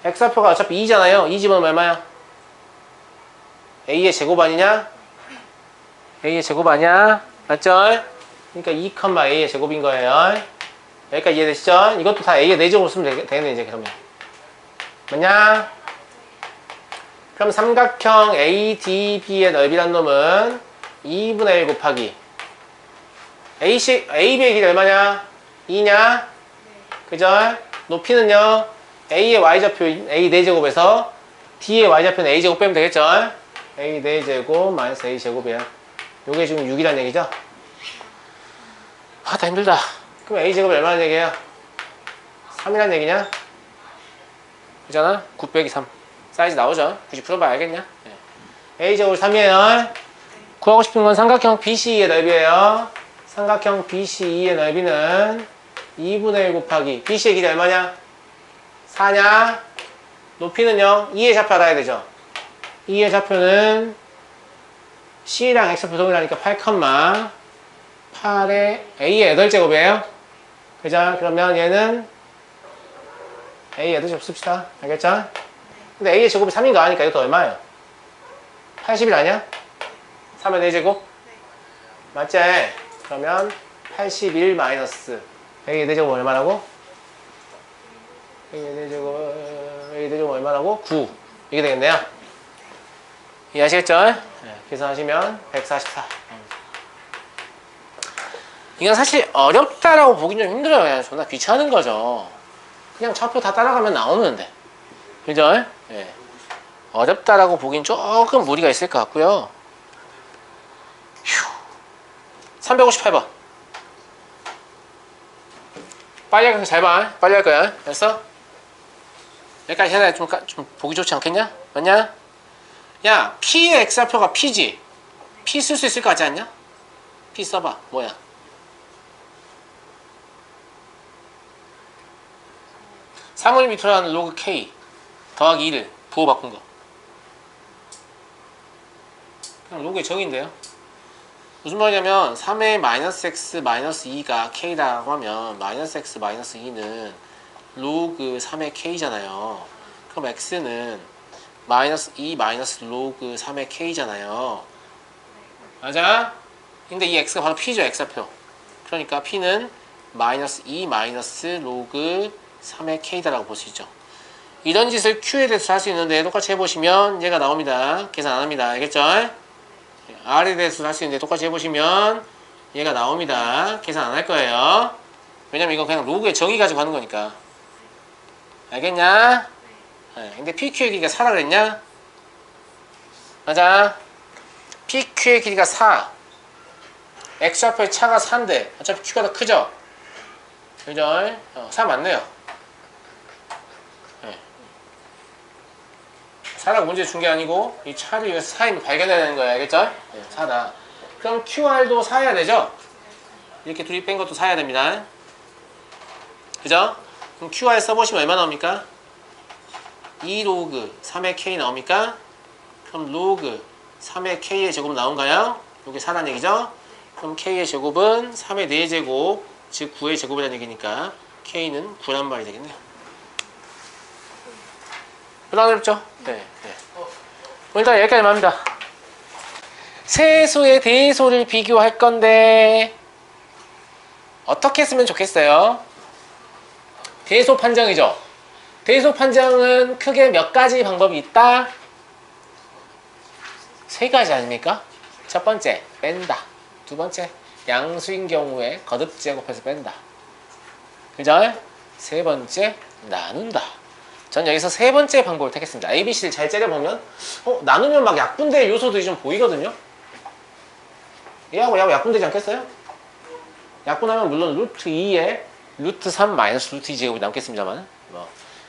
X좌표가 어차피 2잖아요. 2 집어넣으면 얼마야? A의 제곱 아니냐? A의 제곱 아니야? 맞죠? 그러니까 2, A의 제곱인 거예요. 여기까지 이해되시죠? 이것도 다 A의 4제곱으로 쓰면 되겠네 이제 그러면. 맞냐? 그럼 삼각형 ADB의 넓이란 놈은 2분의 1 곱하기 AB의 길이 얼마냐? 2냐? 그죠? 높이는요 A의 Y좌표인 A 4제곱에서 D의 Y좌표는 A제곱 빼면 되겠죠? A 4제곱 마이너스 A제곱이야. 요게 지금 6이란 얘기죠? 아, 다 힘들다. 그럼 A제곱이 얼마나 얘기해요? 3이란 얘기냐? 그잖아? 9 빼기 3 사이즈 나오죠? 굳이 풀어봐야 알겠냐? 네. A제곱이 3이에요. 구하고 싶은 건 삼각형 BC의 넓이에요. 삼각형 BC의 넓이는 2분의 1 곱하기 BC의 길이 얼마냐? 4냐? 높이는요 2의 좌표 알아야 되죠? 2의 좌표는 C랑 X좌표 동일하니까 8,8에 A의 8제곱이에요. 그죠? 그러면 얘는 A 8제곱 씁시다. 알겠죠? 근데 A의 제곱이 3인가 하니까 이것도 얼마예요? 81 아니야? 3의 4제곱? 맞지? 그러면 81 마이너스 A의 4제곱 얼마라고? A의 4제곱 얼마라고? 9 이게 되겠네요. 이해하시겠죠? 네, 계산하시면 144. 이건 사실 어렵다라고 보긴 좀 힘들어요. 그냥 존나 귀찮은 거죠. 그냥 좌표 다 따라가면 나오는데. 그죠? 네. 어렵다라고 보긴 조금 무리가 있을 것 같고요. 358번. 빨리 할 거야. 잘 봐. 빨리 할 거야. 됐어? 여기까지 해야 좀 보기 좋지 않겠냐? 맞냐? 야, P의 X좌표가 P지? P 쓸 수 있을 것 같지 않냐? P 써봐. 뭐야? (3mm) 로그 K 더하기 1을 부호 바꾼 거. 그냥 로그의 정의인데요. 무슨 말이냐면 3의 마이너스 x 마이너스 2가 k라고 하면 마이너스 x 마이너스 2는 로그 3의 k잖아요. 그럼 x는 마이너스 2 마이너스 로그 3의 k잖아요. 맞아? 근데 이 x가 바로 p죠. x좌표. 그러니까 p는 마이너스 2 마이너스 로그 3의 k다라고 볼 수 있죠. 이런 짓을 q에 대해서 할 수 있는데 똑같이 해보시면 얘가 나옵니다. 계산 안 합니다. 알겠죠? r에 대해서 할 수 있는데 똑같이 해보시면 얘가 나옵니다. 계산 안 할 거예요. 왜냐면 이건 그냥 로그의 정의 가지고 하는 거니까. 알겠냐? 네. 근데 PQ의 길이가 4라 그랬냐? 맞아. PQ의 길이가 4. X좌표의 차가 4인데 어차피 Q가 더 크죠? 그죠? 4 맞네요. 4라고 문제 준 게 아니고 이 차를 위해서 4임을 발견해야 되는 거야. 알겠죠? 네, 4다. 그럼 QR도 4해야 되죠? 이렇게 둘이 뺀 것도 4해야 됩니다. 그죠? 그럼 QR 써보시면 얼마 나옵니까? 2 로그 3의 K 나옵니까? 그럼 로그 3의 K의 제곱 나온가요? 이게 4란 얘기죠? 그럼 K의 제곱은 3의 4제곱 즉 9의 제곱이라는 얘기니까 K는 9란 말이 되겠네요. 별로 어렵죠? 네. 일단 여기까지만 합니다. 세수의 대소를 비교할 건데 어떻게 쓰면 좋겠어요? 대소 판정이죠. 대소 판정은 크게 몇 가지 방법이 있다? 3가지 아닙니까? 첫 번째, 뺀다. 두 번째, 양수인 경우에 거듭 제곱해서 뺀다. 그죠? 세 번째, 나눈다. 전 여기서 세 번째 방법을 택했습니다. ABC를 잘 째려보면 나누면 막 약분될 요소들이 좀 보이거든요. 얘하고 약분되지 않겠어요? 약분하면 물론 루트 2에 루트 3 마이너스 루트 2 제곱이 남겠습니다만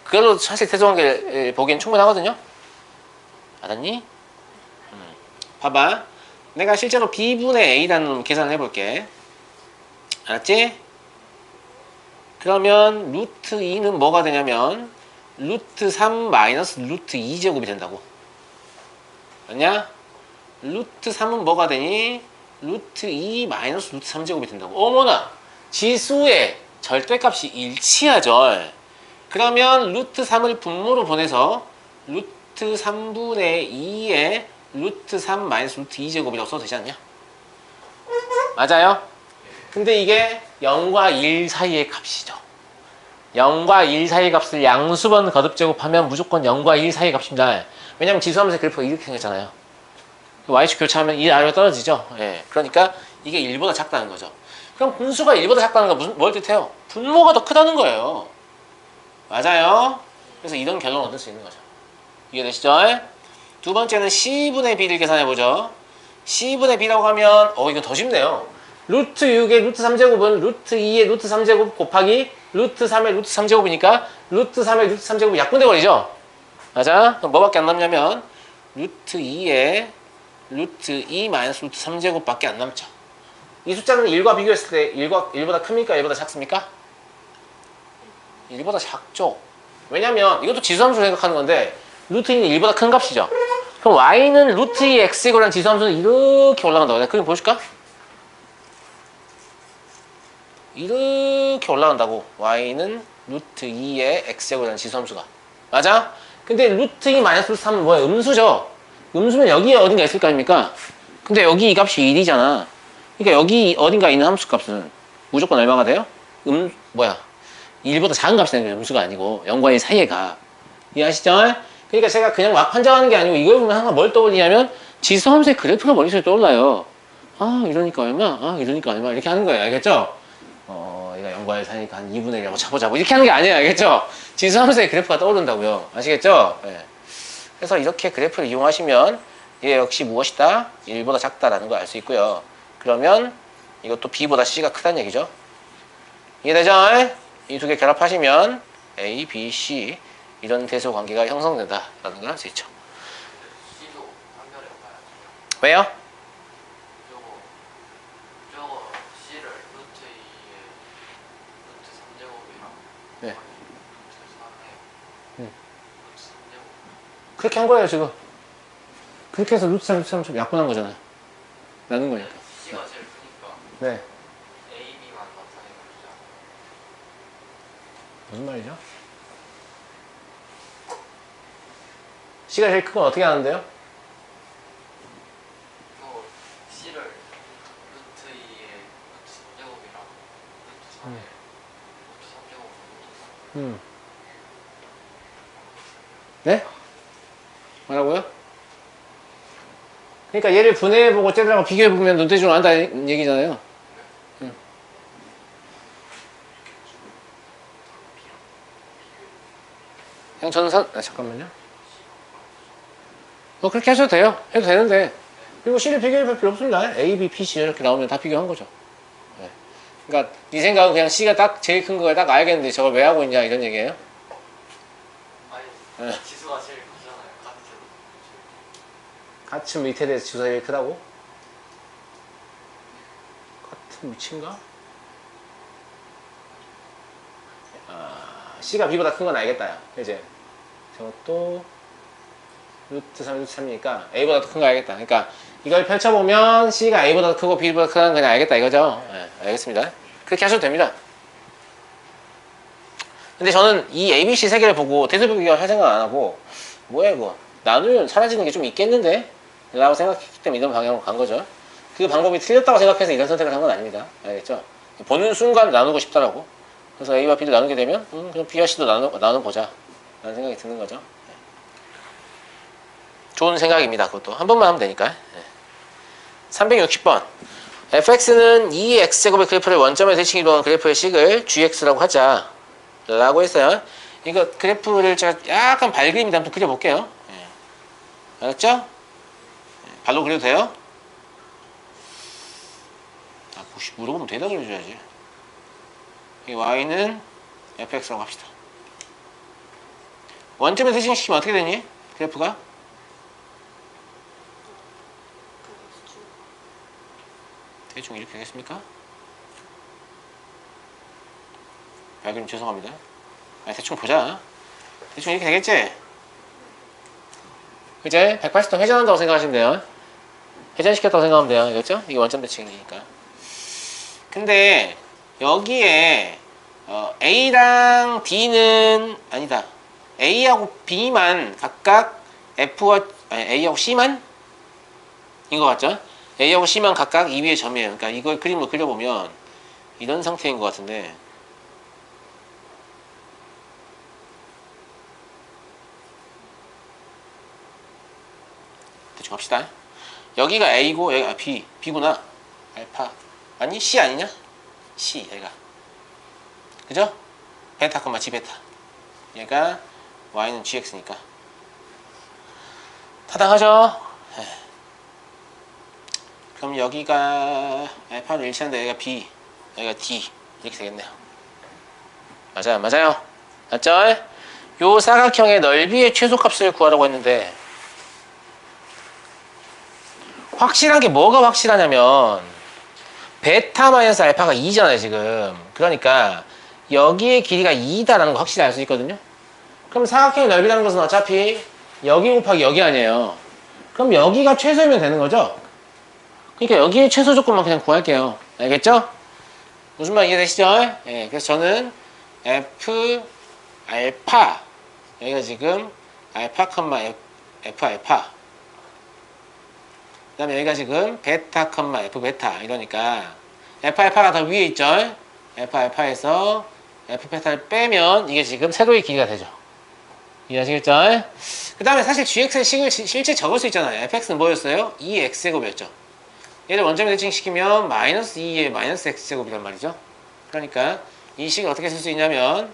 그걸로 사실 대소관계를 보기엔 충분하거든요. 알았니? 봐봐. 내가 실제로 B분의 A라는 놈 계산을 해볼게. 알았지? 그러면 루트 2는 뭐가 되냐면 루트 3 마이너스 루트 2제곱이 된다고. 맞냐? 루트 3은 뭐가 되니? 루트 2 마이너스 루트 3제곱이 된다고. 어머나! 지수의 절대값이 일치하죠. 그러면 루트 3을 분모로 보내서 루트 3분의 2에 루트 3 마이너스 루트 2제곱이라고 써도 되지 않냐? 맞아요? 근데 이게 0과 1 사이의 값이죠. 0과 1 사이 값을 양수번 거듭 제곱하면 무조건 0과 1 사이 값입니다. 왜냐면 지수함수의 그래프가 이렇게 생겼잖아요. y축 교차하면 1 아래로 떨어지죠. 예. 그러니까 이게 1보다 작다는 거죠. 그럼 분수가 1보다 작다는 건 뭘 뜻해요? 분모가 더 크다는 거예요. 맞아요. 그래서 이런 결론을 얻을 수 있는 거죠. 이해되시죠? 두 번째는 C분의 B를 계산해보죠. C분의 B라고 하면 이건 더 쉽네요. 루트 6의 루트 3제곱은 루트 2의 루트 3제곱 곱하기 루트 3의 루트 3제곱이니까 루트 3의 루트 3제곱이 약분돼버리죠. 맞아? 그럼 뭐밖에 안 남냐면 루트 2의 루트 2 마이너스 루트 3제곱밖에 안 남죠. 이 숫자는 1과 비교했을 때 1보다 큽니까? 1보다 작습니까? 1보다 작죠. 왜냐면 이것도 지수함수로 생각하는 건데 루트 2는 1보다 큰 값이죠. 그럼 y는 루트 2 x제곱이라는 지수함수는 이렇게 올라간다고. 내가 그림 보여줄까? 이렇게 올라간다고. y는 루트 2의 x제곱이라는 지수함수가. 맞아? 근데 루트 2 마이너스 루트 3은 뭐야? 음수죠. 음수면 여기에 어딘가 있을 거 아닙니까? 근데 여기 이 값이 1이잖아. 그러니까 여기 어딘가 있는 함수 값은 무조건 얼마가 돼요? 1보다 작은 값이 되는 거예요. 음수가 아니고 0과 1 사이에 가. 이해하시죠? 그러니까 제가 그냥 막 판정하는 게 아니고 이걸 보면 항상 뭘 떠올리냐면 지수함수의 그래프가 머릿속에 떠올라요. 아 이러니까 얼마? 아 이러니까 얼마? 이렇게 하는 거예요. 알겠죠? 얘가 0과 1 사이니까 한 2분의 1하고 쳐보자고 이렇게 하는 게 아니에요. 알겠죠? 지수함수의 그래프가 떠오른다고요. 아시겠죠? 네. 그래서 이렇게 그래프를 이용하시면 얘 역시 무엇이다? 1보다 작다라는 걸 알 수 있고요. 그러면 이것도 B보다 C가 크다는 얘기죠. 이해되죠? 이 두 개 결합하시면 A, B, C 이런 대소 관계가 형성된다라는 걸 알 수 있죠. C도 판별해 봐야죠. 왜요? 저거 C를 루트 2의 루트 3제곱이랑 네. 루트 3의 루트 3제곱. 그렇게 한 거예요 지금. 그렇게 해서 루트 3, 루트 3 약분한 거잖아요. 나눈 거니까. C가 제일 크니까 네. A, B만 나타내는 거죠. 무슨 말이죠? C가 제일 큰 건 어떻게 하는데요? 또 C를 루트 2의 루트 3제곱이랑 루트 3의 루트 3제곱 네? 뭐라고요? 그러니까 얘를 분해해보고 쟤들하고 비교해보면 눈대중을 안다는 얘기잖아요. 그냥 저는 잠깐만요. 그렇게 하셔도 돼요. 해도 되는데. 그리고 C를 비교해볼 필요 없습니다. A, B, P, C 이렇게 나오면 다 비교한 거죠. 네. 그러니까 네 생각은 그냥 C가 딱 제일 큰 걸 딱 알겠는데 저걸 왜 하고 있냐 이런 얘기예요. 아니 네. 지수가 제일 크잖아요. 같은 밑에 대해서 지수가 제일 크다고? 같은 위치인가? C가 B보다 큰 건 알겠다. 야. 이제 저것도 루트 3, 루트 3이니까 A보다 더 큰 거 알겠다. 그러니까 이걸 펼쳐보면 C가 A보다 더 크고 B보다 크다는 건 그냥 알겠다 이거죠. 네, 알겠습니다. 그렇게 하셔도 됩니다. 근데 저는 이 ABC 세 개를 보고 대수비 비교할 생각 안 하고 뭐야 이거 나누면 사라지는 게 좀 있겠는데? 라고 생각했기 때문에 이런 방향으로 간 거죠. 그 방법이 틀렸다고 생각해서 이런 선택을 한 건 아닙니다. 알겠죠? 보는 순간 나누고 싶더라고. 그래서 A와 B를 나누게 되면 그럼 B와 C도 나눠보자 라는 생각이 드는 거죠. 네. 좋은 생각입니다. 그것도 한 번만 하면 되니까. 네. 360번 fx는 2x제곱의 그래프를 원점에 대칭 이루어간 그래프의 식을 gx라고 하자 라고 했어요. 이거 그래프를 제가 약간 발그림이 한번 그려볼게요. 네. 알았죠? 네. 발로 그려도 돼요? 물어보면 대답을 해줘야지. 이 y는 fx라고 합시다. 원점에 대칭시키면 어떻게 되니? 그래프가? 대충 이렇게 되겠습니까? 발그림 죄송합니다. 아니, 대충 보자. 대충 이렇게 되겠지? 이제 180도 회전한다고 생각하시면 돼요. 회전시켰다고 생각하면 돼요. 알겠죠? 이게 원점 대칭이니까. 근데 여기에 A랑 D는 아니다. A하고 B만 각각 F와 A하고 C만 인 것 같죠? A하고 C만 각각 2위의 점이에요. 그러니까 이걸 그림으로 그려보면 이런 상태인 것 같은데 대충 합시다. 여기가 A고 여기가 B. B구나. 알파. 아니 C 아니냐? C 얘가. 그죠? 베타, G 베타. 얘가 Y는 GX니까. 타당하죠? 그럼 여기가 알파를 일치하는데 여기가 B, 여기가 D 이렇게 되겠네요. 맞아요, 맞아요. 맞죠? 요 사각형의 넓이의 최소값을 구하라고 했는데 확실한 게 뭐가 확실하냐면 베타 마이너스 알파가 2잖아요 지금. 그러니까 여기의 길이가 2다라는 거 확실히 알 수 있거든요. 그럼 사각형의 넓이라는 것은 어차피 여기 곱하기 여기 아니에요. 그럼 여기가 최소이면 되는 거죠. 그러니까 여기의 최소 조건만 그냥 구할게요. 알겠죠? 무슨 말 이해되시죠? 예, 그래서 저는 F 알파 여기가 지금 알파, F 알파 그 다음에 여기가 지금 베타, F 베타 이러니까 F 알파가 더 위에 있죠? F 알파에서 F 베타를 빼면 이게 지금 세로의 길이가 되죠. 이해하시겠죠? 그 다음에 사실 gx의 식을 실제 적을 수 있잖아요. fx는 뭐였어요? 2x제곱이었죠. 얘를 원점에 대칭시키면 마이너스 2의 마이너스 x제곱이란 말이죠. 그러니까 이 식을 어떻게 쓸 수 있냐면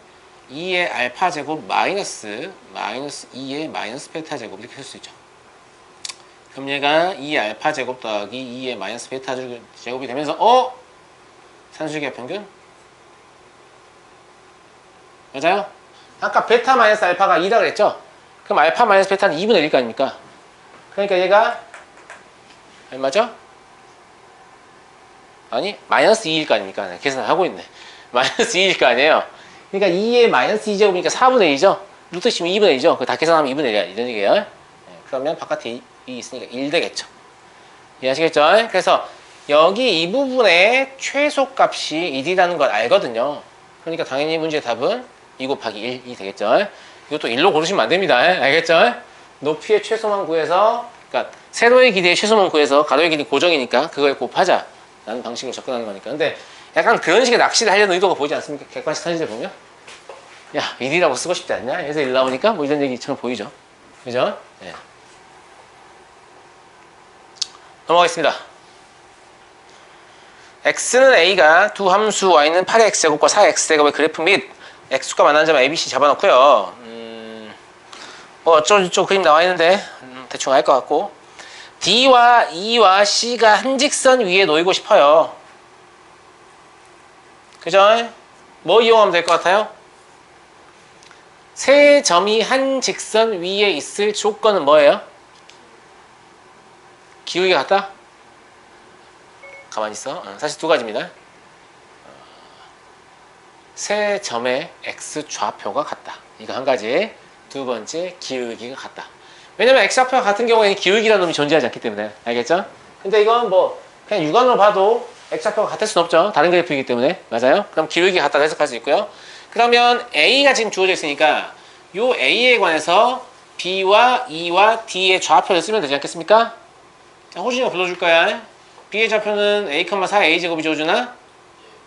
2의 알파 제곱 마이너스 2의 마이너스 베타 제곱 이렇게 쓸 수 있죠. 그럼 얘가 2의 알파 제곱 더하기 2의 마이너스 베타 제곱이 되면서 산술기의 평균? 맞아요? 아까 베타 마이너스 알파가 2다 그랬죠? 그럼 알파 마이너스 베타는 2분의 1일 거 아닙니까? 그러니까 얘가 얼마죠? 아니 마이너스 2일 거 아닙니까? 네, 계산을 하고 있네. 마이너스 2일 거 아니에요? 그러니까 2의 마이너스 2제곱이니까 4분의 1이죠? 루트 치면 2분의 1이죠? 그거 다 계산하면 2분의 1이야. 이런 얘기예요. 네, 그러면 바깥에 2 있으니까 1 되겠죠. 이해하시겠죠? 그래서 여기 이 부분의 최소값이 1이라는 걸 알거든요. 그러니까 당연히 문제의 답은 2 곱하기 1이 되겠죠. 이것도 1로 고르시면 안 됩니다. 알겠죠? 높이의 최소만 구해서, 그러니까 세로의 길이의 최소만 구해서 가로의 길이 고정이니까 그거에 곱하자 라는 방식으로 접근하는 거니까. 근데 약간 그런 식의 낚시를 하려는 의도가 보이지 않습니까? 객관식 사진을 보면 야 1이라고 쓰고 싶지 않냐? 그래서 1 나오니까 뭐 이런 얘기처럼 보이죠. 그죠? 네. 넘어가겠습니다. x는 a가 두 함수 y는 8의 x제곱과 4의 x제곱의 그래프 및 x수가 만나는 점 abc 잡아놓고요. 뭐 어쩌고저쩌고 그림 나와 있는데 대충 알 것 같고 d와 e와 c가 한 직선 위에 놓이고 싶어요. 그죠? 뭐 이용하면 될 것 같아요? 세 점이 한 직선 위에 있을 조건은 뭐예요? 기울기가 같다? 가만히 있어. 사실 두 가지입니다. 세 점의 x 좌표가 같다. 이거 한 가지. 두 번째, 기울기가 같다. 왜냐면 x 좌표가 같은 경우에는 기울기라는 놈이 존재하지 않기 때문에. 알겠죠? 근데 이건 뭐 그냥 육안으로 봐도 x 좌표가 같을 수는 없죠. 다른 그래프이기 때문에. 맞아요? 그럼 기울기가 같다고 해석할 수 있고요. 그러면 a가 지금 주어져 있으니까 요 a에 관해서 b와 e와 d의 좌표를 쓰면 되지 않겠습니까? 자, 호준이가 불러줄 거야. b의 좌표는 a, 4 a제곱이 주어주나?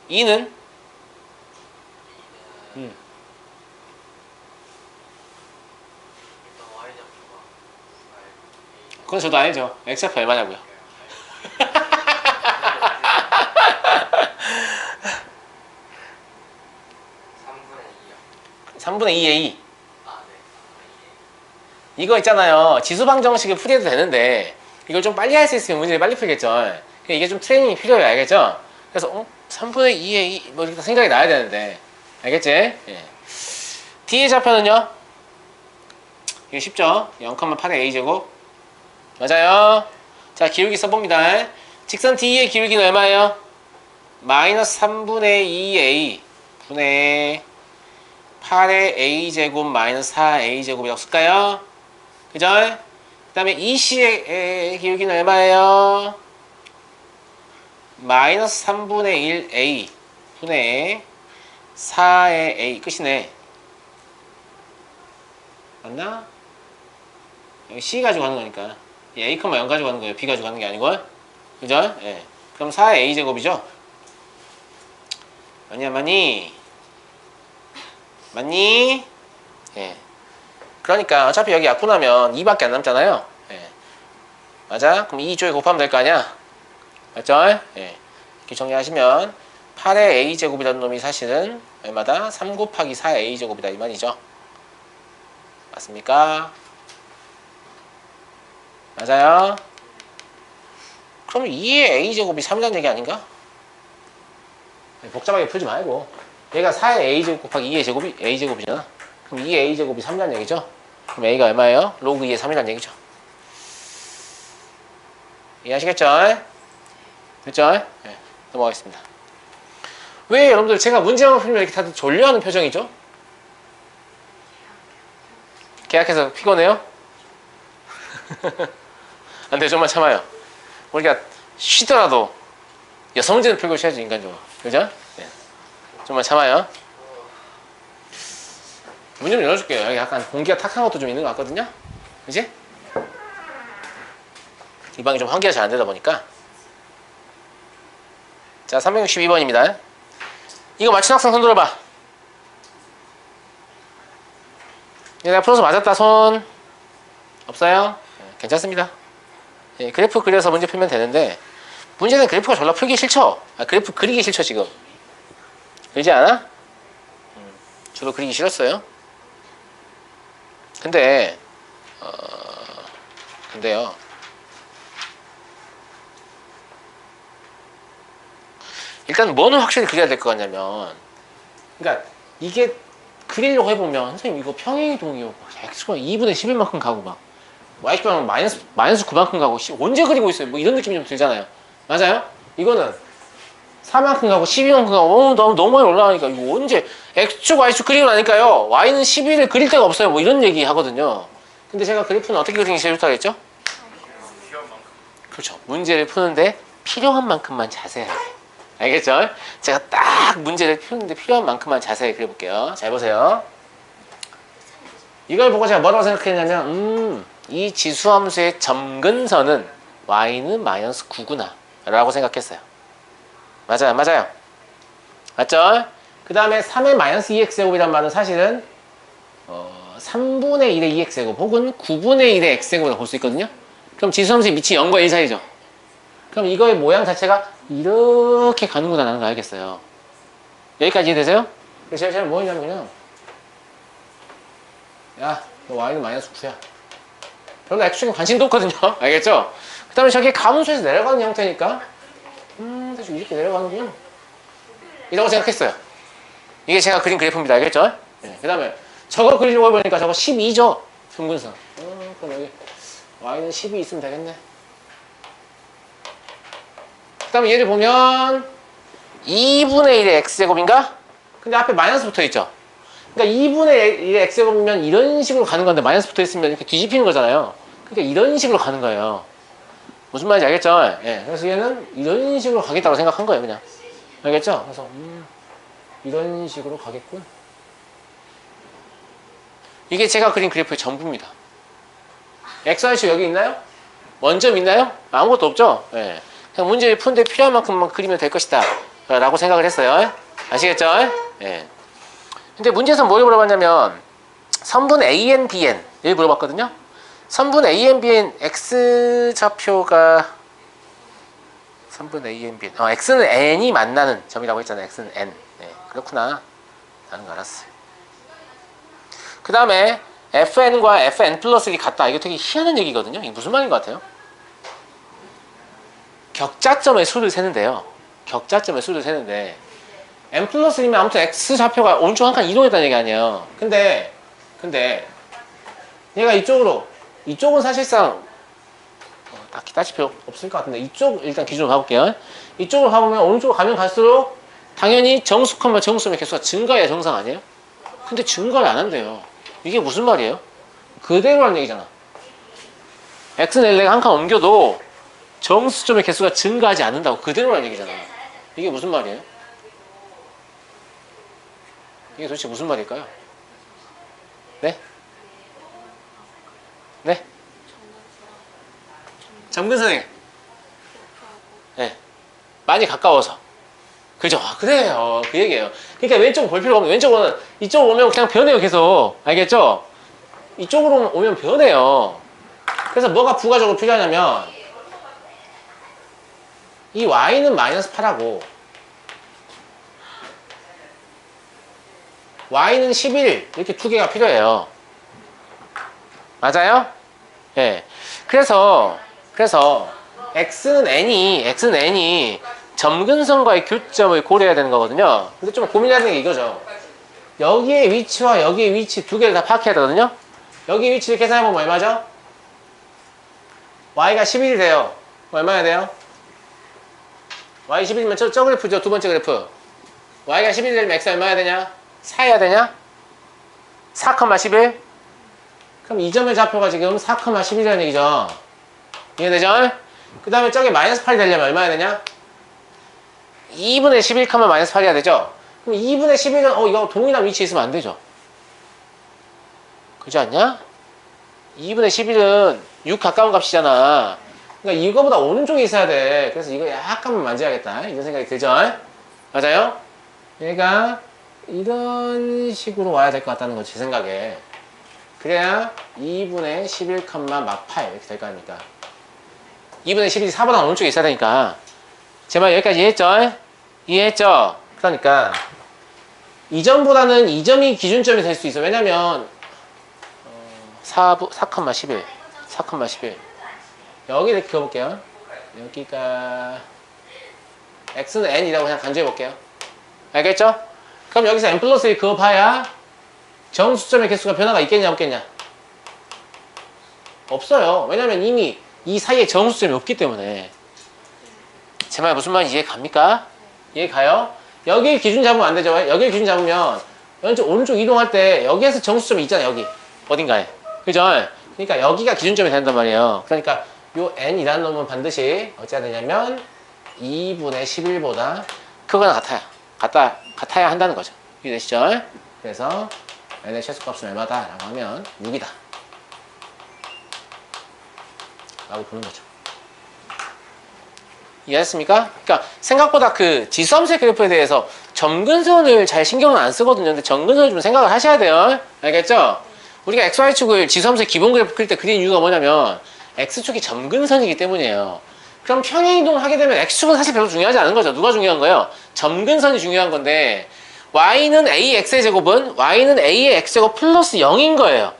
e는? 일단 y 좌표가 그건 저도 알죠. x좌표 얼마냐고요. 3분의 2a. 아, 네. 이거 있잖아요. 지수방정식을 풀이해도 되는데 이걸 좀 빨리 할 수 있으면 문제를 빨리 풀겠죠. 이게 좀 트레이닝이 필요해요. 알겠죠? 그래서 3분의 2a 뭐 이렇게 생각이 나야 되는데 알겠지? 예. d의 좌표는요? 이거 쉽죠? 0,8의 a제곱 맞아요. 자 기울기 써봅니다. 직선 d의 기울기는 얼마예요? 마이너스 3분의 2a 분의 8의 a제곱 마이너스 4a제곱이라고 쓸까요? 그죠? 그 다음에 EC의 기울기는 얼마예요? 마이너스 3분의 1a 분의 4의 a 끝이네. 맞나? 여기 C 가지고 하는 거니까 A, 0 가지고 하는 거예요. B 가지고 하는 게 아니고 그죠? 예. 그럼 4의 a제곱이죠? 맞냐 맞니? 맞니? 예. 그러니까 어차피 여기 약분하면 2밖에 안 남잖아요. 예. 맞아? 그럼 2 이쪽에 곱하면 될 거 아니야? 맞죠? 예. 이렇게 정리하시면 8의 a제곱이라는 놈이 사실은 얼마다? 3 곱하기 4의 a제곱이다 이 말이죠. 맞습니까? 맞아요? 그럼 2의 a제곱이 3이라는 얘기 아닌가? 복잡하게 풀지 말고 얘가 4의 a제곱 곱하기 2의 제곱이 a제곱이잖아. 그럼 2의 a제곱이 3이라는 얘기죠. 그럼 a가 얼마예요? 로그 2의 3이라는 얘기죠. 이해하시겠죠? 됐죠? 네, 넘어가겠습니다. 왜 여러분들 제가 문제만 풀면 이렇게 다들 졸려하는 표정이죠? 계약해서 피곤해요? 안 돼, 좀만 참아요. 우리가 쉬더라도 여섯 문제는 풀고 쉬어야지, 인간적으로. 그죠? 네. 좀만 참아요. 문 좀 열어줄게요. 여기 약간 공기가 탁한 것도 좀 있는 것 같거든요? 그지? 이 방이 좀 환기가 잘 안 되다 보니까. 자, 362번입니다. 이거 맞춘 학생 손 들어봐. 내가 풀어서 맞았다, 손. 없어요? 네, 괜찮습니다. 예, 그래프 그려서 문제 풀면 되는데, 문제는 그래프가 졸라 풀기 싫죠? 아, 그래프 그리기 싫죠, 지금? 그러지 않아? 저도 그리기 싫었어요. 근데요. 일단 뭐는 확실히 그려야 될 것 같냐면, 그러니까 이게 그리려고 해보면 선생님 이거 평행이동이요. x가 2분의 11만큼 가고 막 y가 마이너스 9만큼 가고 언제 그리고 있어요? 뭐 이런 느낌이 좀 들잖아요. 맞아요? 이거는 4만큼 가고 12만큼 가고 너무 많이 올라가니까 이거 언제 x축 y축 그리고 나니까요. y는 12를 그릴 데가 없어요. 뭐 이런 얘기 하거든요. 근데 제가 그래프는 어떻게 그리는 게 제일 좋다고 했죠? 필요한 만큼. 그렇죠. 문제를 푸는데 필요한 만큼만 자세하게. 알겠죠? 제가 딱 문제를 푸는데 필요한 만큼만 자세히 그려볼게요. 잘 보세요. 이걸 보고 제가 뭐라고 생각했냐면 이 지수함수의 점근선은 y는 마이너스 9구나 라고 생각했어요. 맞아요. 맞아요. 맞죠? 그 다음에 3의 마이너스 2x제곱이란 말은 사실은 3분의 1의 2x제곱 혹은 9분의 1의 x제곱이라고 볼 수 있거든요. 그럼 지수함수의 밑이 0과 1 사이죠. 그럼 이거의 모양 자체가 이렇게 가는구나 라는 걸 알겠어요. 여기까지 이해되세요? 그래서 제가 뭐 했냐면요. 야, 너 y는 마이너스 9야. 별로 x축에 관심도 없거든요. 알겠죠? 그 다음에 저게 가분수에서 내려가는 형태니까 대충 이렇게 내려가는구나 이라고 생각했어요. 이게 제가 그린 그래프입니다. 알겠죠? 네. 그 다음에 저거 그리려고 해보니까 저거 12죠? 평균선. 그럼 여기 y는 12 있으면 되겠네. 그 다음에 얘를 보면 2분의 1의 x제곱인가? 근데 앞에 마이너스 붙어있죠? 그러니까 2분의 1의 x제곱이면 이런 식으로 가는 건데 마이너스 붙어있으면 이렇게 뒤집히는 거잖아요. 그러니까 이런 식으로 가는 거예요. 무슨 말인지 알겠죠? 예. 그래서 얘는 이런 식으로 가겠다고 생각한 거예요, 그냥. 알겠죠? 그래서 이런 식으로 가겠군. 이게 제가 그린 그래프의 전부입니다. xy축 여기 있나요? 원점 있나요? 아무것도 없죠? 예. 그냥 문제를 푸는데 필요한 만큼만 그리면 될 것이다 라고 생각을 했어요. 아시겠죠? 예. 근데 문제에서 뭘 물어봤냐면 선분 AN, BN을 물어봤거든요. 선분 AN, BN X좌표가 선분 AN, BN X는 N이 만나는 점이라고 했잖아요. X는 N. 네, 그렇구나 라는 거 알았어요. 그 다음에 FN과 FN 플러스 1이 같다. 이거 되게 희한한 얘기거든요. 이게 무슨 말인 것 같아요? 격자점의 수를 세는데요. 격자점의 수를 세는데 n 플러스 1이면 아무튼 x좌표가 오른쪽 한 칸 이동했다는 얘기 아니에요. 근데 얘가 이쪽은 사실상 딱히 따질 필요 없을 것 같은데 이쪽 일단 기준으로 가볼게요. 이쪽으로 가보면 오른쪽으로 가면 갈수록 당연히 정수컴마 정수의 개수가 증가해야 정상 아니에요? 근데 증가를 안 한대요. 이게 무슨 말이에요? 그대로라는 얘기잖아. x는 내가 한 칸 옮겨도 정수점의 개수가 증가하지 않는다고 그대로라는 얘기잖아. 이게 무슨 말이에요? 이게 도대체 무슨 말일까요? 네? 네? 점근선생. 네. 많이 가까워서. 그죠? 아, 그래요. 그 얘기예요. 그러니까 왼쪽 볼 필요가 없는 왼쪽은 이쪽으로 오면 그냥 변해요. 계속. 알겠죠? 이쪽으로 오면 변해요. 그래서 뭐가 부가적으로 필요하냐면 이 y는 마이너스 8하고 y는 11 이렇게 두 개가 필요해요. 맞아요? 예. 그래서 x는 n이 점근선과의 교점을 고려해야 되는 거거든요. 근데 좀 고민해야 되는 게 이거죠. 여기의 위치와 여기의 위치 두 개를 다 파악해야 되거든요. 여기 위치를 계산해보면 얼마죠? y가 11이 돼요. 얼마나 돼요? y 11이면 저 그래프죠. 두 번째 그래프. y가 11이 되면 x 얼마야 되냐? 4해야 되냐? 4,11? 그럼 이 점의 좌표가 지금 4,11이라는 얘기죠. 이해되죠? 그 다음에 저기 마이너스 8이 되려면 얼마야 되냐? 2분의 11, 마이너스 8이야 되죠? 그럼 2분의 11은 이거 동일한 위치에 있으면 안 되죠. 그렇지 않냐? 2분의 11은 6 가까운 값이잖아. 그러니까 이거보다 오른쪽에 있어야 돼. 그래서 이거 약간만 만져야겠다. 이런 생각이 들죠? 맞아요? 얘가 이런 식으로 와야 될 것 같다는 거지, 제 생각에. 그래야 2분의 11, 막 8 이렇게 될 거 아닙니까? 2분의 11이 4보다 오른쪽에 있어야 되니까. 제 말 여기까지 이해했죠? 이해했죠? 그러니까 이 점보다는 이 점이 기준점이 될 수 있어. 왜냐면 4,11 여기 이렇게 그어볼게요. 여기가 x는 n이라고 그냥 간주해볼게요. 알겠죠? 그럼 여기서 n 플러스 1 그어봐야 정수점의 개수가 변화가 있겠냐 없겠냐? 없어요. 왜냐면 이미 이 사이에 정수점이 없기 때문에. 제 말 무슨 말인지 이해 갑니까? 이해 가요? 여기 기준 잡으면 안 되죠. 여기 기준 잡으면 왼쪽 오른쪽 이동할 때 여기에서 정수점이 있잖아요. 여기 어딘가에. 그죠? 그러니까 여기가 기준점이 된단 말이에요. 그러니까 요 n이라는 놈은 반드시 어찌해야 되냐면 2분의 11보다 크거나 같아야 한다는 거죠. 이해되시죠? 그래서 n의 최소값은 얼마다? 라고 하면 6이다 라고 보는 거죠. 이해하셨습니까? 그러니까 생각보다 그 지수함수의 그래프에 대해서 점근선을 잘 신경을 안 쓰거든요. 근데 점근선을 좀 생각을 하셔야 돼요. 알겠죠? 우리가 XY축을 지수함수의 기본 그래프 그릴 때 그린 이유가 뭐냐면 X축이 점근선이기 때문이에요. 그럼 평행이동을 하게 되면 X축은 사실 별로 중요하지 않은 거죠. 누가 중요한 거예요? 점근선이 중요한 건데 Y는 AX의 제곱은 Y는 A의 X제곱 플러스 0인 거예요.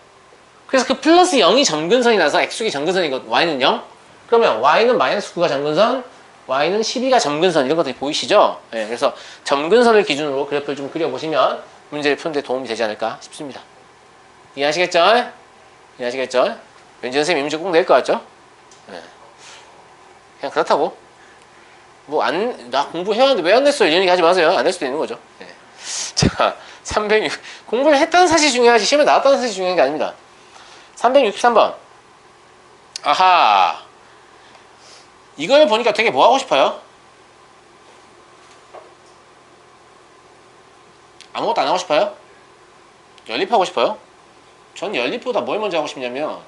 그래서 그 플러스 0이 점근선이라서 X축이 점근선이거든요. Y는 0. 그러면 Y는 마이너스 9가 점근선, Y는 12가 점근선 이런 것들이 보이시죠? 네, 그래서 점근선을 기준으로 그래프를 좀 그려보시면 문제를 푸는데 도움이 되지 않을까 싶습니다. 이해하시겠죠? 이해하시겠죠? 왠지 선생님 문제 꼭 낼 것 같죠? 네. 그냥 그렇다고. 나 공부해왔는데 왜 안 냈어? 이런 얘기 하지 마세요. 안 낼 수도 있는 거죠. 네. 자, 306. 공부를 했다는 사실이 중요하지 시험에 나왔다는 사실이 중요한 게 아닙니다. 363번. 아하. 이걸 보니까 되게 뭐 하고 싶어요? 아무것도 안 하고 싶어요? 연립하고 싶어요? 전 연립보다 뭘 먼저 하고 싶냐면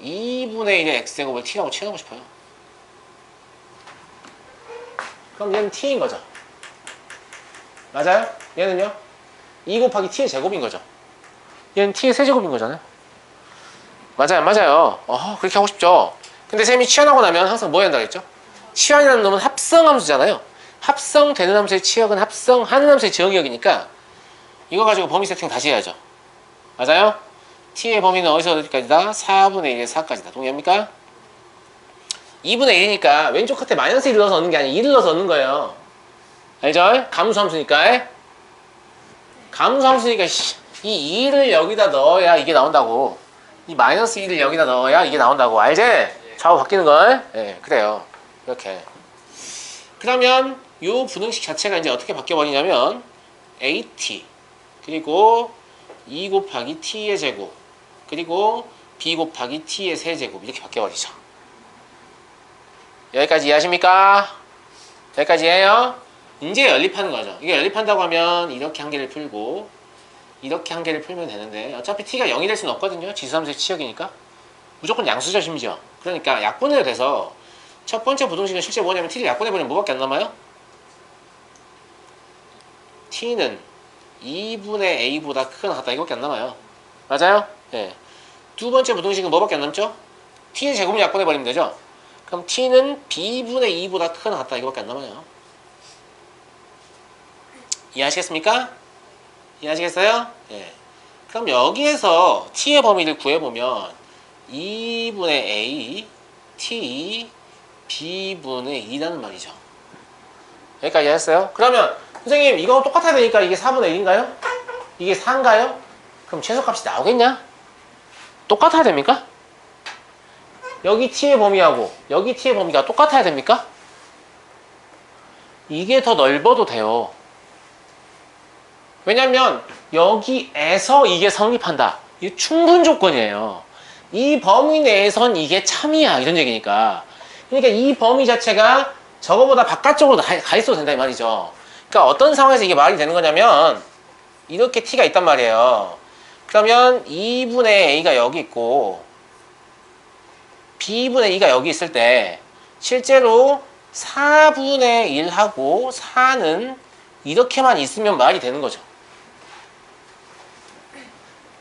2분의 1의 x제곱을 t라고 칠하고 싶어요. 그럼 얘는 t인 거죠. 맞아요? 얘는요? 2 곱하기 t의 제곱인 거죠. 얘는 t의 세제곱인 거잖아요. 맞아요, 맞아요. 그렇게 하고 싶죠. 근데 쌤이 치환하고 나면 항상 뭐 해야 한다고 했죠? 치환이라는 놈은 합성함수잖아요. 합성되는 함수의 치역은 합성하는 함수의 지역이니까 이거 가지고 범위 세팅 다시 해야죠. 맞아요? t의 범위는 어디서 어디까지다? 4분의 1에서 4까지다. 동의합니까? 2분의 1이니까 왼쪽 끝에 마이너스 1을 넣어서 얻는 게 아니라 2를 넣어서 얻는 거예요. 알죠? 감수함수니까. 감수함수니까 이 2를 여기다 넣어야 이게 나온다고. 이 마이너스 1을 여기다 넣어야 이게 나온다고. 알지? 좌우 바뀌는 걸? 네, 그래요. 이렇게. 그러면 이 분응식 자체가 이제 어떻게 바뀌어버리냐면 AT 그리고 2 곱하기 T의 제곱 그리고 B 곱하기 T의 세제곱 이렇게 바뀌어버리죠. 여기까지 이해하십니까? 여기까지 이해해요? 이제 연립하는 거죠. 이게 연립한다고 하면 이렇게 한 개를 풀고 이렇게 한 개를 풀면 되는데 어차피 t가 0이 될 수는 없거든요. 지수함수의 치역이니까. 무조건 양수죠 심지어. 그러니까 약분해야 돼서 첫 번째 부등식은 실제 뭐냐면 t를 약분해버리면 뭐밖에 안 남아요? t는 2분의 a보다 크거나 같다 이거밖에 안 남아요. 맞아요? 네. 두 번째 부등식은 뭐밖에 안 남죠? t의 제곱을 약분해버리면 되죠. 그럼 t는 b분의 2보다 크거나 같다. 이거밖에 안 남아요. 이해하시겠습니까? 이해하시겠어요? 예. 그럼 여기에서 t의 범위를 구해보면 2분의 a, t, b분의 2라는 말이죠. 여기까지 이해했어요? 그러면 선생님 이거 똑같아야 되니까 이게 4분의 1인가요? 이게 4인가요? 그럼 최소값이 나오겠냐? 똑같아야 됩니까? 여기 t의 범위하고 여기 t의 범위가 똑같아야 됩니까? 이게 더 넓어도 돼요. 왜냐면 여기에서 이게 성립한다. 이게 충분 조건이에요. 이 범위 내에선 이게 참이야. 이런 얘기니까. 그러니까 이 범위 자체가 저거보다 바깥쪽으로 가 있어도 된다 이 말이죠. 그러니까 어떤 상황에서 이게 말이 되는 거냐면 이렇게 t가 있단 말이에요. 그러면 2분의 a가 여기 있고 b분의 2가 여기 있을 때 실제로 4분의 1하고 4는 이렇게만 있으면 말이 되는 거죠.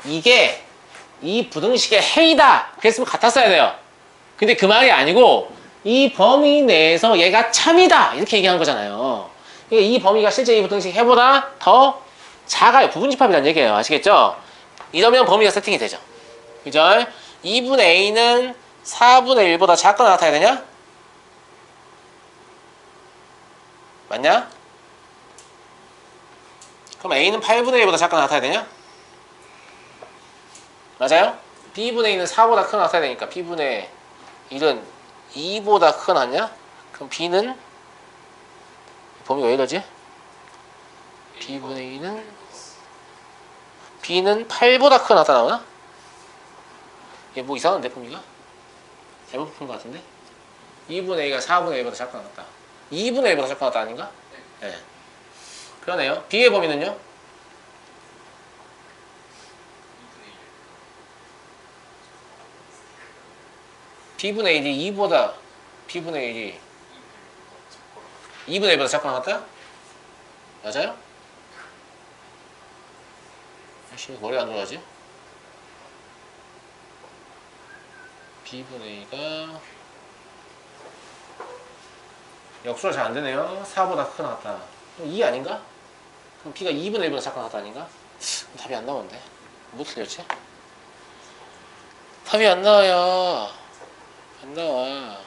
이게 이 부등식의 해이다 그랬으면 같았어야 돼요. 근데 그 말이 아니고 이 범위 내에서 얘가 참이다 이렇게 얘기한 거잖아요. 그러니까 이 범위가 실제 이 부등식 해보다 더 작아요. 부분집합이라는 얘기예요. 아시겠죠? 이러면 범위가 세팅이 되죠. 그죠? 2분의 a는 4분의 1보다 작거나 같아야 되냐? 맞냐? 그럼 a는 8분의 1보다 작거나 같아야 되냐? 맞아요? b분의 2는 4보다 크거나 같아야 되니까 b분의 1은 2보다 크거나 같냐? 그럼 b는 범위가 왜 이러지? b분의 2는 b는 8보다 크거나 같다 나오나? 이게 뭐 이상한데 범위가? 잘못 푼 것 같은데? 2분의 A가 4분의 1보다 작거나 같다. 2분의 1보다 작거나 같다 아닌가? 네. 그러네요. B의 범위는요? B분의 1이 2보다 B분의 1이 2분의 1보다 작거나 같다? 맞아요? 아씨 머리가 안 돌아가지? B분의 2가 역수가 잘 안되네요. 4보다 크거나 같다. 그럼 2 아닌가? 그럼 B가 2분의 1보다 작거나 같다 아닌가? 답이 안 나오는데 뭐 틀렸지? 답이 안 나와요. 안 나와.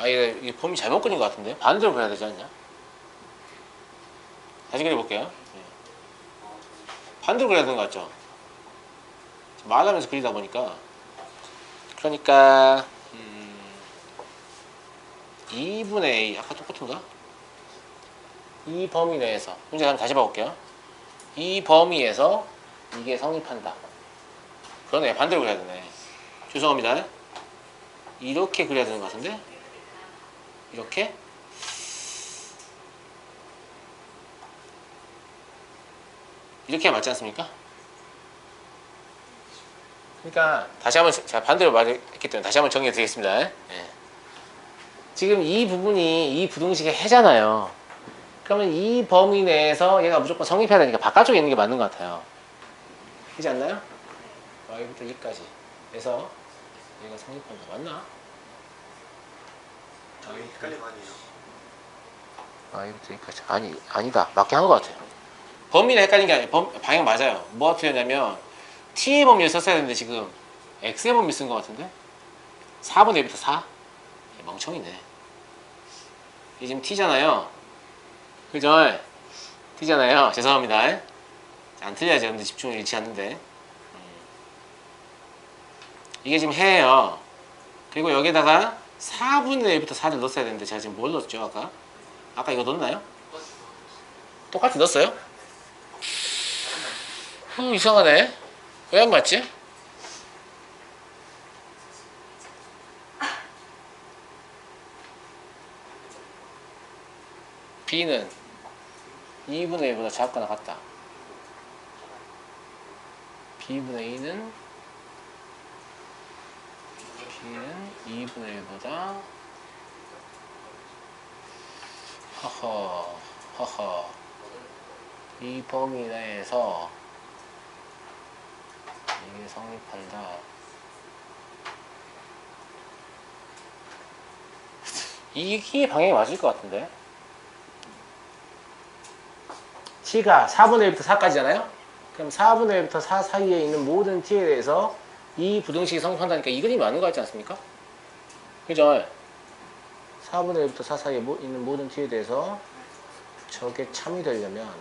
이게 범위 잘못 그린 것 같은데? 반대로 그려야 되지 않냐? 다시 그려볼게요. 반대로 그려야 되는 것 같죠? 말하면서 그리다 보니까 그러니까 2분의 A 아까 똑같은가? 이 범위 내에서 문제 한번 다시 봐볼게요. 이 범위에서 이게 성립한다. 그러네. 반대로 그려야 되네. 죄송합니다. 이렇게 그려야 되는 것 같은데? 이렇게? 이렇게 맞지 않습니까? 그러니까 다시 한번 제가 반대로 말했기 때문에 다시 한번 정리해 드리겠습니다. 예. 지금 이 부분이 이 부등식의 해잖아요. 그러면 이 범위 내에서 얘가 무조건 성립해야 되니까 바깥쪽에 있는 게 맞는 것 같아요. 그렇지 않나요? y부터 2까지 해서 얘가 성립한다. 맞나? 헷갈림 아니에요? y부터 2까지 아니다. 맞게 한 것 같아요. 범위는 헷갈린 게 아니에요. 방향 맞아요. 뭐가 틀렸냐면 t의 범위를 썼어야 되는데 지금 x의 범위 쓴 것 같은데 4분의 1부터 4? 멍청이네. 이게 지금 t잖아요. 그죠? t잖아요. 죄송합니다. 안 틀려야죠. 근데 집중을 잃지 않는데 이게 지금 해예요. 그리고 여기다가 4분의 1부터 4를 넣었어야 되는데 제가 지금 뭘 넣었죠? 아까 이거 넣었나요? 똑같이 넣었어요? 이상하네. 왜 안 맞지? B는 2분의 1보다 작거나 같다. B분의 2는 B는 2분의 1보다 허허 이 범위 내에서 이게 성립한다. 이게 방향이 맞을 것 같은데. t가 4분의 1부터 4까지잖아요. 그럼 4분의 1부터 4 사이에 있는 모든 t에 대해서 이 부등식이 성립한다니까 이 그림이 맞는 거 같지 않습니까? 그죠? 4분의 1부터 4 사이에 있는 모든 t에 대해서 저게 참이 되려면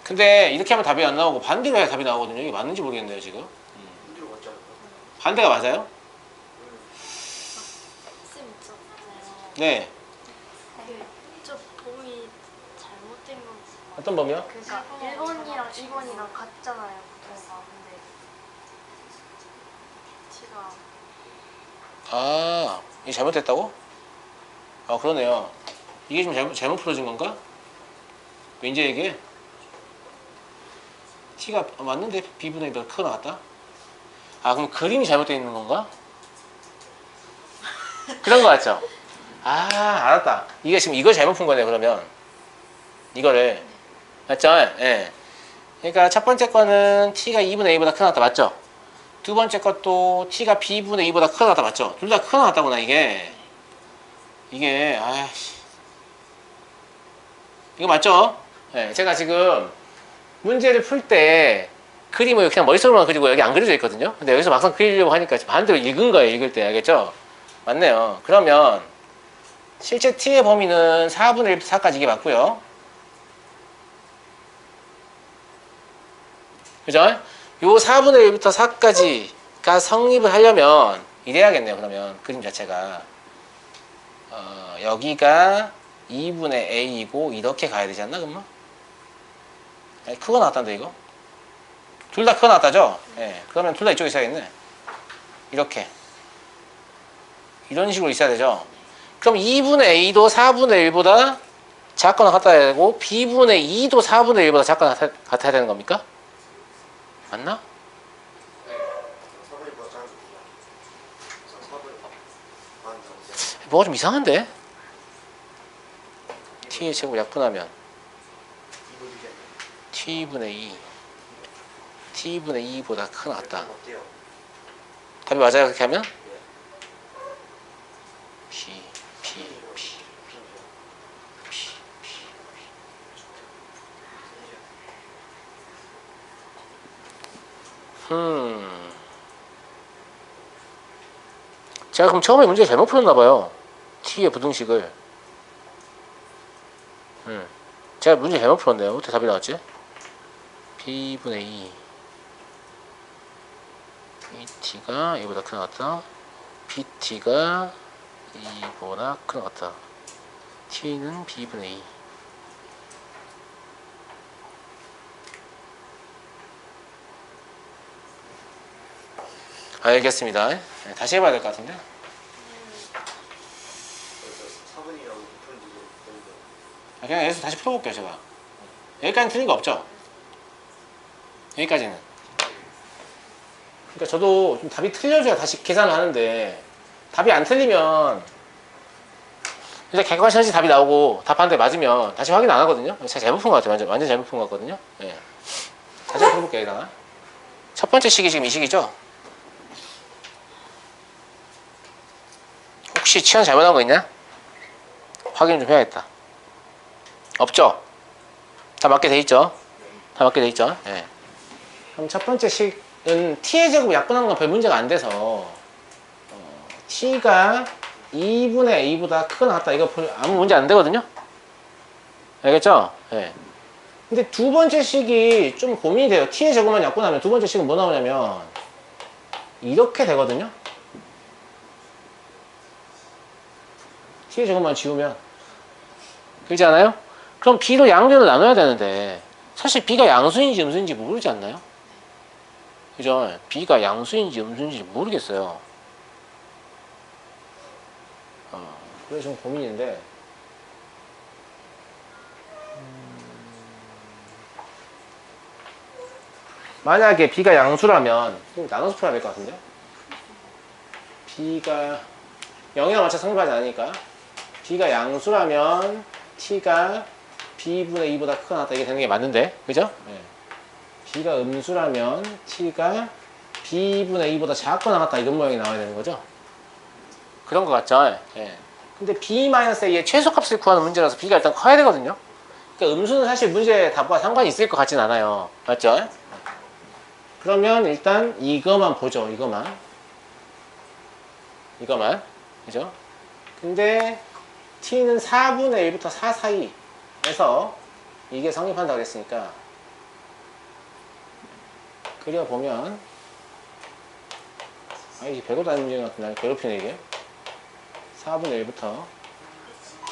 근데 이렇게 하면 답이 안 나오고 반대로 해야 답이 나오거든요. 이게 맞는지 모르겠네요 지금. 반대가 맞아요? 쌤 있었잖아요. 네. 좀 범위 잘못된 거. 어떤 범위요? 그러니까 1번이랑 2번이랑 같잖아요. 부터가. 근데 T가 아, 이게 잘못됐다고? 아, 그러네요. 이게 좀 잘못 풀어진 건가? 왠지 이게 t가 맞는데 b분의 1보다 크게 나왔다? 아, 그럼 그림이 잘못되어 있는 건가? 그런 거 같죠? 아, 알았다. 이게 지금 이걸 잘못 푼 거네, 그러면. 이거를. 맞죠? 예. 그러니까 첫 번째 거는 t가 2분의 a보다 크게 나왔다, 맞죠? 두 번째 것도 t가 b분의 2보다 크게 나왔다, 맞죠? 둘 다 크게 나왔다구나, 이게. 이게, 아이씨. 이거 맞죠? 예, 제가 지금 문제를 풀 때 그림을 그냥 머릿속으로만 그리고 여기 안 그려져 있거든요. 근데 여기서 막상 그리려고 하니까 반대로 읽은 거예요. 읽을 때. 알겠죠? 맞네요. 그러면 실제 t의 범위는 4분의 1부터 4까지 이게 맞고요. 그죠? 요 4분의 1부터 4까지가 성립을 하려면 이래야겠네요. 그러면 그림 자체가 여기가 2분의 a이고 이렇게 가야 되지 않나 그러면? 아니, 크거 나왔단데 이거? 둘 다 크거 나왔다죠? 예. 그러면 둘 다 이쪽에 있어야겠네. 이렇게 이런 식으로 있어야 되죠. 그럼 2분의 a도 4분의 1보다 작거나 같아야 되고 b분의 2도 4분의 1보다 작거나 같아야 되는 겁니까? 맞나? 뭐가 좀 이상한데? t의 제곱 약분하면 t분의 2 t분의 2보다 크게 나왔다. 답이 맞아요 그렇게 하면? p 제가 그럼 처음에 문제 잘못 풀었나봐요. t의 부등식을. 제가 문제 잘못 풀었네요. 어떻게 답이 나왔지? b분의 2 t가 이보다 크게 나왔다. bt가 2보다 크게 나왔다. t는 b분의 2. 알겠습니다. 네, 다시 해봐야 될 것 같은데. 그냥 여기서 다시 풀어볼게요, 제가. 여기까지는 틀린 거 없죠? 여기까지는. 그러니까 저도 좀 답이 틀려줘야 다시 계산을 하는데, 답이 안 틀리면, 이제 객관식이 답이 나오고, 답하는데 맞으면 다시 확인 안 하거든요? 제가 잘못 푼 것 같아요. 완전 잘못 푼 것 같거든요? 네. 다시 한번 풀어볼게요, 여기다가. 첫 번째 식이 지금 이 식이죠? 혹시 치환 잘못한 거 있냐? 확인 좀 해야겠다. 없죠? 다 맞게 돼 있죠? 다 맞게 돼 있죠? 네. 그럼 첫 번째 식은 t의 제곱 약분하는 건 별 문제가 안 돼서 t가 2분의 a보다 크게 나왔다. 이거 아무 문제 안 되거든요? 알겠죠? 네. 근데 두 번째 식이 좀 고민이 돼요. t의 제곱만 약분하면 두 번째 식은 뭐 나오냐면 이렇게 되거든요? t의 제곱만 지우면 그렇지 않아요? 그럼 b로 양변을 나눠야 되는데 사실 b가 양수인지 음수인지 모르지 않나요? 그죠? b가 양수인지 음수인지 모르겠어요. 그래서 좀 고민인데 만약에 B가 양수라면 좀 나눠서 풀어야 될 것 같은데요? B가 0이랑 맞춰 성립하지 않으니까 B가 양수라면 T가 B분의 2보다 크거나 같다 이게 되는 게 맞는데 그죠? 네. B가 음수라면 T가 B분의 2보다 작거나 같다 이런 모양이 나와야 되는 거죠? 그런 것 같죠? 네. 근데 B-A의 최소값을 구하는 문제라서 B가 일단 커야 되거든요? 그러니까 음수는 사실 문제 답과 상관이 있을 것 같진 않아요. 맞죠? 그러면 일단 이거만 보죠. 이거만. 그죠? 근데 T는 4분의 1부터 4 사이에서 이게 성립한다고 그랬으니까 그려보면 이게 별것도 아닌 문제 같은데 날 괴롭히네 이게. 4분의 1부터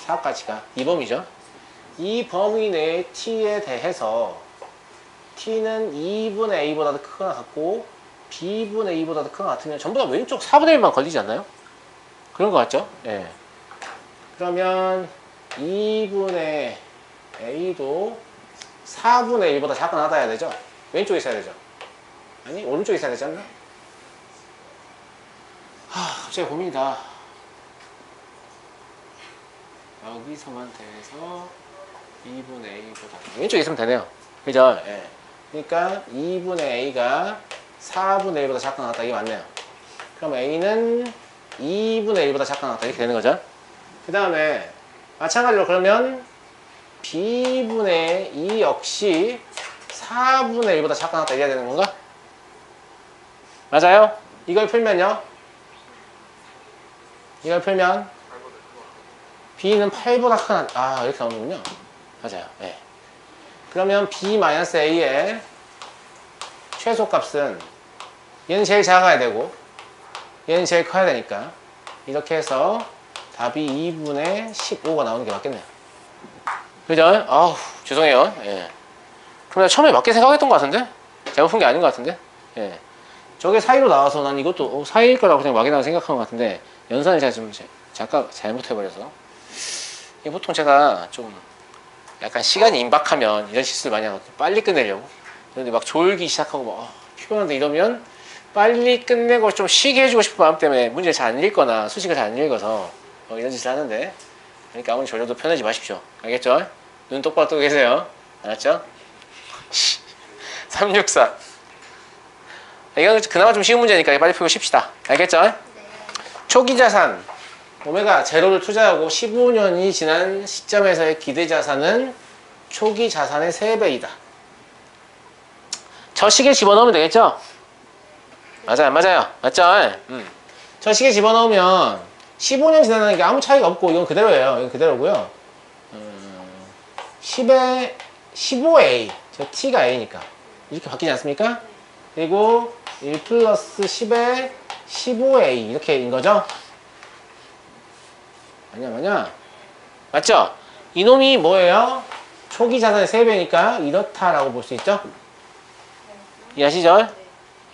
4까지가 이 범위죠. 이 범위 내의 T에 대해서 T는 2분의 A보다 더 크거나 같고 B분의 2보다 더 크거나 같으면 전부 다 왼쪽 4분의 1만 걸리지 않나요? 그런 거 같죠? 예. 그러면 2분의 A도 4분의 1보다 작거나 하다 해야 되죠? 왼쪽에 있어야 되죠? 아니 오른쪽에 있어야 되지 않나? 갑자기 고민이다. 여기서만 대해서 2분의 A보다 왼쪽에 있으면 되네요. 그죠? 예. 그러니까 2분의 A가 4분의 1보다 작거나 같다 이게 맞네요. 그럼 A는 2분의 1보다 작거나 같다 이렇게 되는 거죠. 그 다음에 마찬가지로 그러면 B분의 2 역시 4분의 1보다 작거나 같다 이래야 되는 건가? 맞아요? 이걸 풀면요? 이걸 풀면 B는 8보다 크거나 이렇게 나오는군요. 맞아요. 네. 그러면 B-A의 최소값은 얘는 제일 작아야 되고 얘는 제일 커야 되니까 이렇게 해서 답이 2분의 15가 나오는 게 맞겠네요. 그죠? 죄송해요. 예. 그럼 내가 처음에 맞게 생각했던 것 같은데? 잘못 푼 게 아닌 것 같은데? 예. 저게 사이로 나와서 난 이것도 사이일 거라고 그냥 막연하게 생각한 것 같은데 연산을 제가 좀 잠깐 잘못해버려서 이게 보통 제가 좀 약간 시간이 임박하면 이런 실수를 많이 하거든요. 빨리 끝내려고. 그런데 막 졸기 시작하고 막 피곤한데 이러면 빨리 끝내고 좀 쉬게 해주고 싶은 마음 때문에 문제를 잘 안 읽거나 수식을 잘 안 읽어서 이런 짓을 하는데 그러니까 아무리 졸려도 편하지 마십시오. 알겠죠? 눈 똑바로 뜨고 계세요. 알았죠? 364 이건 그나마 좀 쉬운 문제니까 빨리 풀고 쉽시다. 알겠죠? 네. 초기 자산 오메가 제로를 투자하고 15년이 지난 시점에서의 기대 자산은 초기 자산의 3배이다. 저 시계 집어넣으면 되겠죠? 맞아요. 맞죠? 저 시계 집어넣으면 15년 지나는 게 아무 차이가 없고 이건 그대로예요. 이건 그대로고요. 10에 15A 저 T가 A니까 이렇게 바뀌지 않습니까? 그리고 1 플러스 10에 15A 이렇게인 거죠? 맞냐? 맞죠? 이놈이 뭐예요? 초기 자산의 3배니까 이렇다라고 볼 수 있죠? 이해하시죠?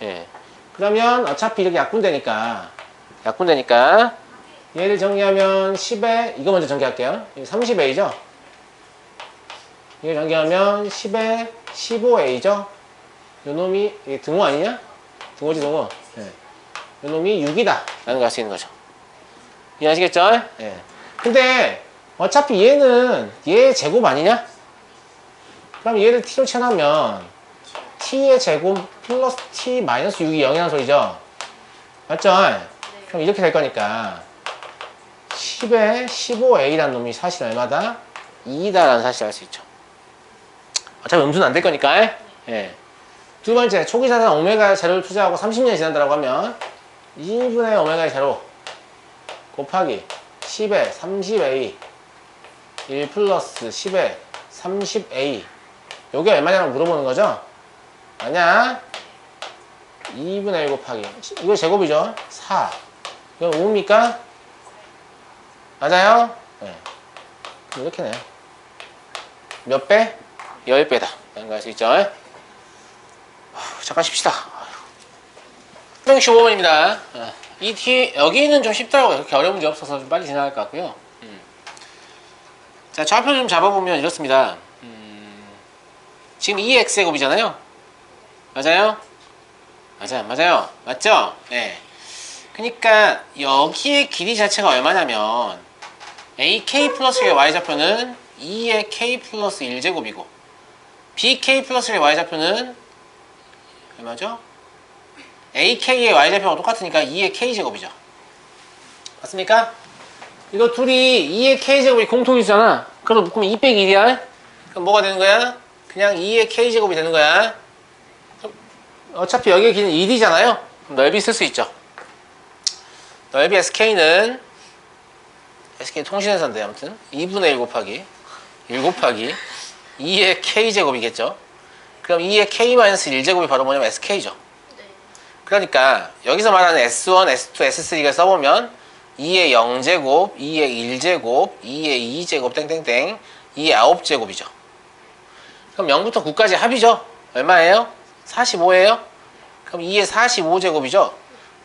예. 그러면 어차피 이렇게 약분되니까 얘를 정리하면 10에 이거 먼저 정리할게요. 30A죠? 이걸 정리하면 10에 15A죠? 요놈이 이게 등호 아니냐? 등호지 등호. 예. 요놈이 6이다 라는 걸 알 수 있는 거죠. 이해하시겠죠? 예. 근데 어차피 얘는 얘의 제곱 아니냐? 그럼 얘를 t로 쳐놓으면 t의 제곱 플러스 t 마이너스 6이 0이라는 소리죠? 맞죠? 그럼 이렇게 될 거니까 10에 15a라는 놈이 사실 얼마다? 2다 라는 사실을 알 수 있죠. 어차피 음수는 안 될 거니까. 예. 두 번째, 초기 자산 오메가 제로를 투자하고 30년이 지난다라고 하면 2분의 오메가 제로 곱하기 10에 30a 1 플러스 10에 30a 요게 얼마냐고 물어보는 거죠? 아냐? 2분의 1 곱하기 이거 제곱이죠? 4 이건 5입니까? 맞아요? 네. 이렇게 내요. 몇 배? 10배다 라는 거 알 수 있죠? 잠깐 쉽시다. 315번입니다. 이 뒤에 여기는 좀 쉽더라고요. 그렇게 어려운 문제 없어서 좀 빨리 지나갈 것 같고요. 자, 좌표 좀 잡아보면 이렇습니다. 지금 2x의 곱이잖아요. 맞아요? 맞아요, 맞아요. 맞죠? 네. 그러니까 여기의 길이 자체가 얼마냐면 AK 플러스의 y좌표는 2의 k 플러스 1제곱이고 BK 플러스의 y좌표는 얼마죠? AK의 y좌표가 똑같으니까 2의 k제곱이죠. 맞습니까? 이거 둘이 2의 k제곱이 공통이잖아. 그럼 묶으면 2 빼기 1이야. 그럼 뭐가 되는 거야? 그냥 2의 k제곱이 되는 거야. 어차피 여기의 길이는 1이잖아요. 넓이 쓸 수 있죠. 넓이 SK는 SK 통신회사인데 아무튼 2분의 1 곱하기 2의 k제곱이겠죠. 그럼 2의 k-1제곱이 바로 뭐냐면 SK죠. 네. 그러니까 여기서 말하는 S1, S2, S3가 써보면 2의 0제곱, 2의 1제곱, 2의 2제곱 땡땡땡 2의 9제곱이죠. 그럼 0부터 9까지 합이죠. 얼마예요? 45예요? 그럼 2의 45제곱이죠.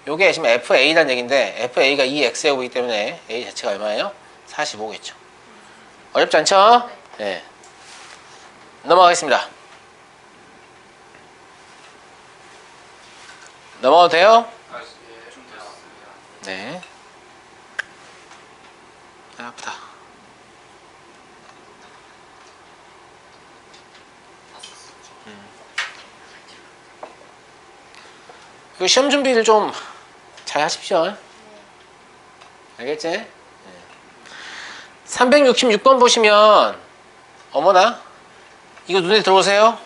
요게 지금 FA란 얘기인데 FA가 2X제곱이기 때문에 A 자체가 얼마예요? 45겠죠. 어렵지 않죠? 네. 넘어가겠습니다. 넘어가도 돼요? 좀 됐습니다. 네. 아, 아프다. 그 시험 준비를 좀 잘 하십시오. 알겠지? 네. 366번 보시면 어머나 이거 눈에 들어오세요?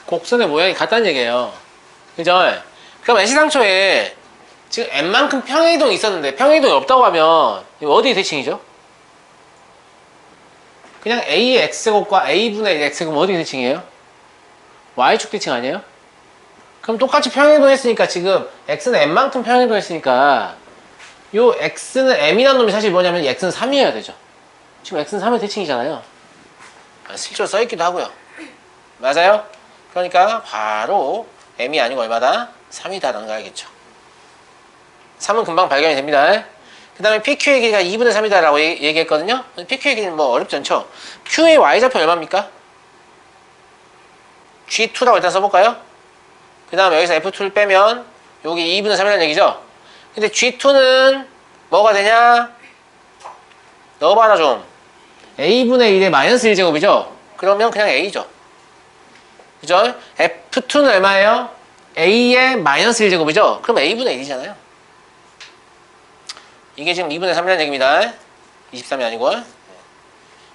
곡선의 모양이 같다는 얘기예요. 그죠? 그럼 애시당초에 지금 n만큼 평행이동이 있었는데 평행이동이 없다고 하면 이거 어디의 대칭이죠? 그냥 a의 x제곱과 a분의 1 x제곱은 어디의 대칭이에요? y축 대칭 아니에요? 그럼 똑같이 평행이동 했으니까 지금 x는 n만큼 평행이동 했으니까 요 x는 m이라는 놈이 사실 뭐냐면 x는 3이어야 되죠. 지금 x는 3의 대칭이잖아요. 실제로 써있기도 하고요. 맞아요? 그러니까 바로 m이 아니고 얼마다? 3이다라는 거 알겠죠. 3은 금방 발견이 됩니다. 그 다음에 PQ의 길이가 2분의 3이다 라고 얘기했거든요. PQ의 길이는 뭐 어렵지 않죠. Q의 y좌표 얼마입니까? G2라고 일단 써볼까요? 그 다음 여기서 F2를 빼면 여기 2분의 3이라는 얘기죠. 근데 G2는 뭐가 되냐? 넣어봐라 좀. A분의 1의 마이너스 1제곱이죠. 그러면 그냥 A죠. 그죠? F2는 얼마예요? A의 마이너스 1제곱이죠. 그럼 A분의 1이잖아요. 이게 지금 2분의 3이라는 얘기입니다. 23이 아니고.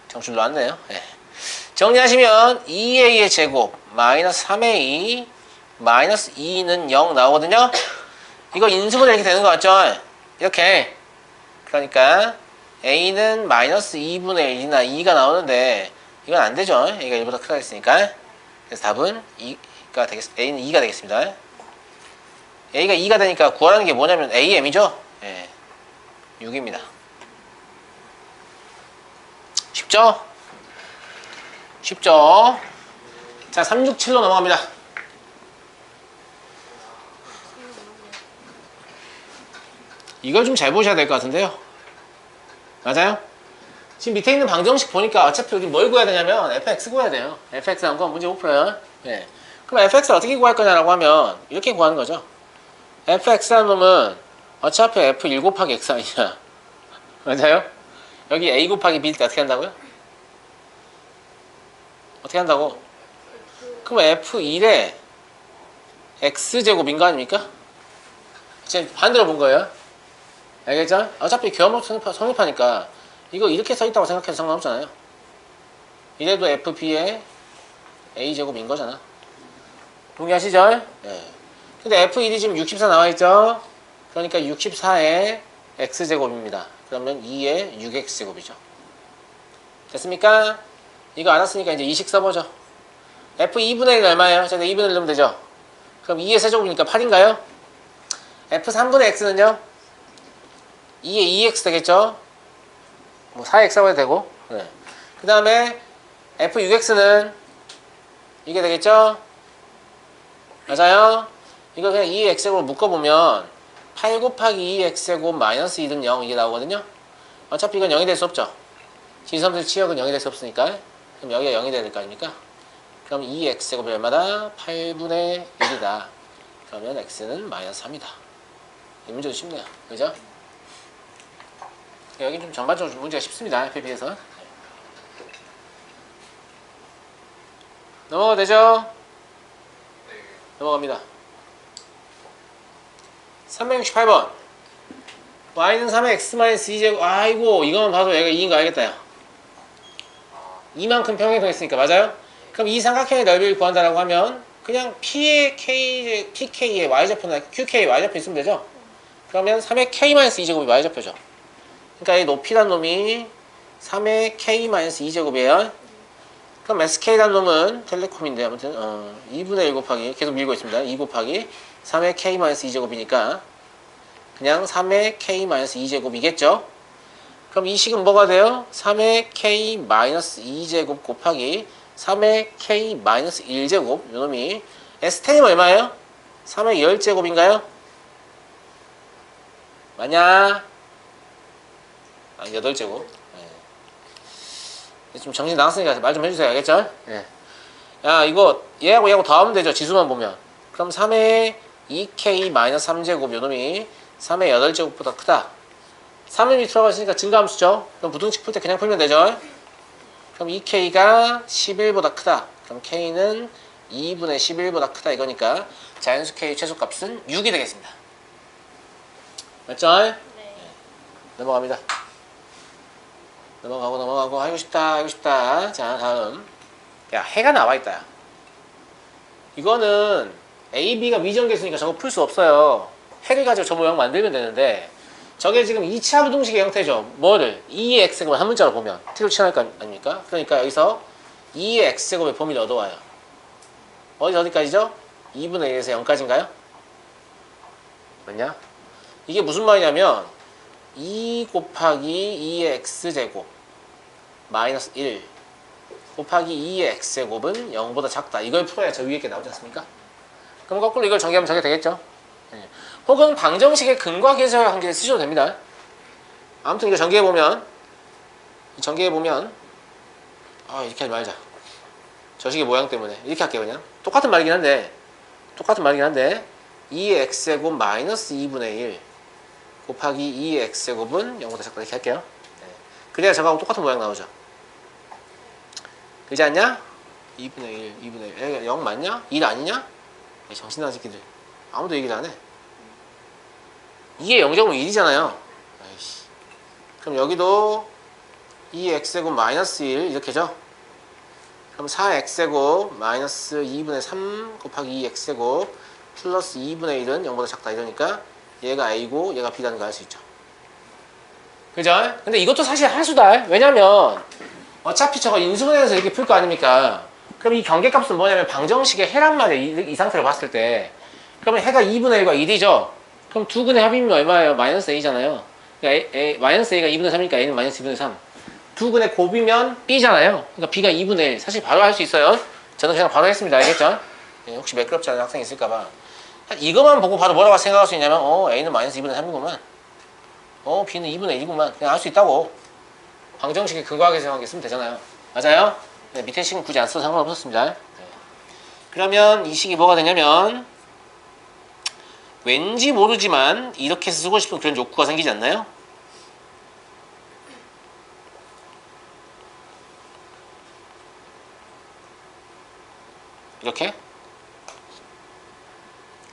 정줄 나왔네요. 네. 정리하시면 2A의 제곱 마이너스 3A 마이너스 2는 0 나오거든요. 이거 인수분해 이렇게 되는 거 같죠? 이렇게. 그러니까 A는 마이너스 2분의 1이나 2가 나오는데 이건 안 되죠. A가 1보다 크다 했으니까. 그래서 답은 2가 되겠습니다. A는 2가 되겠습니다. A가 2가 되니까 구하라는 게 뭐냐면 AM이죠. 예. 6입니다. 쉽죠? 쉽죠? 자, 367로 넘어갑니다. 이걸 좀 잘 보셔야 될 것 같은데요. 맞아요? 지금 밑에 있는 방정식 보니까 어차피 여기 뭘 구해야 되냐면 fx 구해야 돼요. fx 한 건 문제 못 풀어요. 네. 그럼 fx를 어떻게 구할 거냐라고 하면 이렇게 구하는 거죠. fx라는 놈은 어차피 f1 곱하기 x 아니냐. 맞아요? 여기 a 곱하기 b일 때 어떻게 한다고요? 어떻게 한다고? 그럼 f1에 x제곱인 거 아닙니까? 지금 반대로 본 거예요. 알겠죠? 어차피 교합목 성립하니까 이거 이렇게 써있다고 생각해도 상관없잖아요. 이래도 FB의 A제곱인 거잖아. 동의하시죠? 네. 근데 F1이 지금 64 나와있죠? 그러니까 64의 X제곱입니다. 그러면 2의 6X제곱이죠. 됐습니까? 이거 알았으니까 이제 2식 써보죠. F2분의 1은 얼마예요? 자, 2분의 1 넣으면 되죠? 그럼 2의 세제곱이니까 8인가요? F3분의 X는요? 2의 2x 되겠죠? 뭐 4x 써도 되고. 네. 그 다음에 f6x는 이게 되겠죠? 맞아요? 이거 그냥 2x제곱으로 묶어보면 8 곱하기 2x제곱 마이너스 2는 0 이게 나오거든요. 어차피 이건 0이 될 수 없죠. 진수함수의 치역은 0이 될 수 없으니까. 그럼 여기가 0이 돼야 될 거 아닙니까? 그럼 2x제곱이 얼마다? 8분의 1이다. 그러면 x는 마이너스 3이다. 이 문제도 쉽네요. 그죠? 여기 좀 전반적으로 좀 문제가 쉽습니다. F에 비해서. 넘어가도 되죠? 네. 넘어갑니다. 368번. y는 3의 x-2제곱. 아이고, 이거만 봐도 얘가 2인 거 알겠다. 요 이만큼 평행이동했으니까, 맞아요? 그럼 이 삼각형의 넓이를 구한다라고 하면 그냥 p의 k, pk의 y좌표나 qk의 y좌표 있으면 되죠? 그러면 3의 k-2제곱이 y좌표죠. 그러니까 이 높이란 놈이 3의 k-2제곱이에요. 그럼 sk란 놈은 텔레콤인데 아무튼 2분의 1 곱하기 계속 밀고 있습니다. 2 곱하기 3의 k-2제곱이니까 그냥 3의 k-2제곱이겠죠? 그럼 이 식은 뭐가 돼요? 3의 k-2제곱 곱하기 3의 k-1제곱 요놈이 S10이 얼마예요? 3의 10제곱인가요? 맞냐? 8제곱. 네. 좀 정신 나갔으니까 말 좀 해주세요. 알겠죠? 네. 야, 이거 얘하고 더하면 되죠. 지수만 보면. 그럼 3의 2k-3제곱 요놈이 3의 8제곱보다 크다. 3의 밑 들어갔으니까 증가함수죠. 그럼 부등식 풀 때 그냥 풀면 되죠. 그럼 2k가 11보다 크다. 그럼 k는 2분의 11보다 크다 이거니까 자연수 k 최소값은 6이 되겠습니다. 맞죠? 네. 넘어갑니다. 넘어가고 하고 싶다. 자, 다음. 야, 해가 나와있다. 야. 이거는 A, B가 미정계수니까 저거 풀 수 없어요. 해를 가지고 저 모양 만들면 되는데 저게 지금 2차 부등식의 형태죠. 뭐를? 2의 x제곱을 한 문자로 보면 t로 치환할 거 아닙니까? 그러니까 여기서 2의 x제곱의 범위를 얻어와요. 어디까지죠? 2분의 1에서 0까지인가요? 맞냐? 이게 무슨 말이냐면 2 곱하기 2의 x제곱 마이너스 1 곱하기 2의 x제곱은 0보다 작다. 이걸 풀어야 저 위에 게 나오지 않습니까? 그럼 거꾸로 이걸 전개하면 저게 되겠죠? 네. 혹은 방정식의 근과 계수의 관계를 쓰셔도 됩니다. 아무튼 이거 전개해보면 이렇게 하지 말자. 저 식의 모양 때문에 이렇게 할게요. 그냥 똑같은 말이긴 한데 2의 x제곱 마이너스 2분의 1 곱하기 2의 x제곱은 0보다 작다 이렇게 할게요. 네. 그래야 저거하고 똑같은 모양 나오죠. 그렇지 않냐? 2분의 1 0 맞냐? 1 아니냐? 정신나간 새끼들 아무도 얘기를 안 해. 2의 0제곱은 1이잖아요. 아이씨. 그럼 여기도 2의 x제곱 마이너스 1 이렇게죠? 그럼 4x제곱 마이너스 2분의 3 곱하기 2x제곱 플러스 2분의 1은 0보다 작다 이러니까 얘가 a고 얘가 b라는 걸 알 수 있죠. 그죠? 근데 이것도 사실 한수다. 왜냐면 어차피 저거 인수분해해서 이렇게 풀 거 아닙니까? 그럼 이 경계값은 뭐냐면 방정식의 해란 말이에요. 이 상태로 봤을 때. 그러면 해가 2분의 1과 1이죠? 그럼 두 근의 합이면 얼마예요? 마이너스 a잖아요. 그러니까 마이너스 a가 2분의 3이니까 a는 마이너스 2분의 3. 두 근의 곱이면 b잖아요. 그러니까 b가 2분의 1. 사실 바로 할 수 있어요. 저는 그냥 바로 했습니다. 알겠죠? 혹시 매끄럽지 않은 학생이 있을까봐. 이것만 보고 바로 뭐라고 생각할 수 있냐면 a는 마이너스 2분의 3이구만. b는 2분의 1이구만. 그냥 알 수 있다고. 방정식의 근거하게 생각하게 쓰면 되잖아요. 맞아요? 네, 밑에 식은 굳이 안 써도 상관없었습니다. 네. 그러면 이 식이 뭐가 되냐면 왠지 모르지만 이렇게 쓰고 싶은 그런 욕구가 생기지 않나요? 이렇게?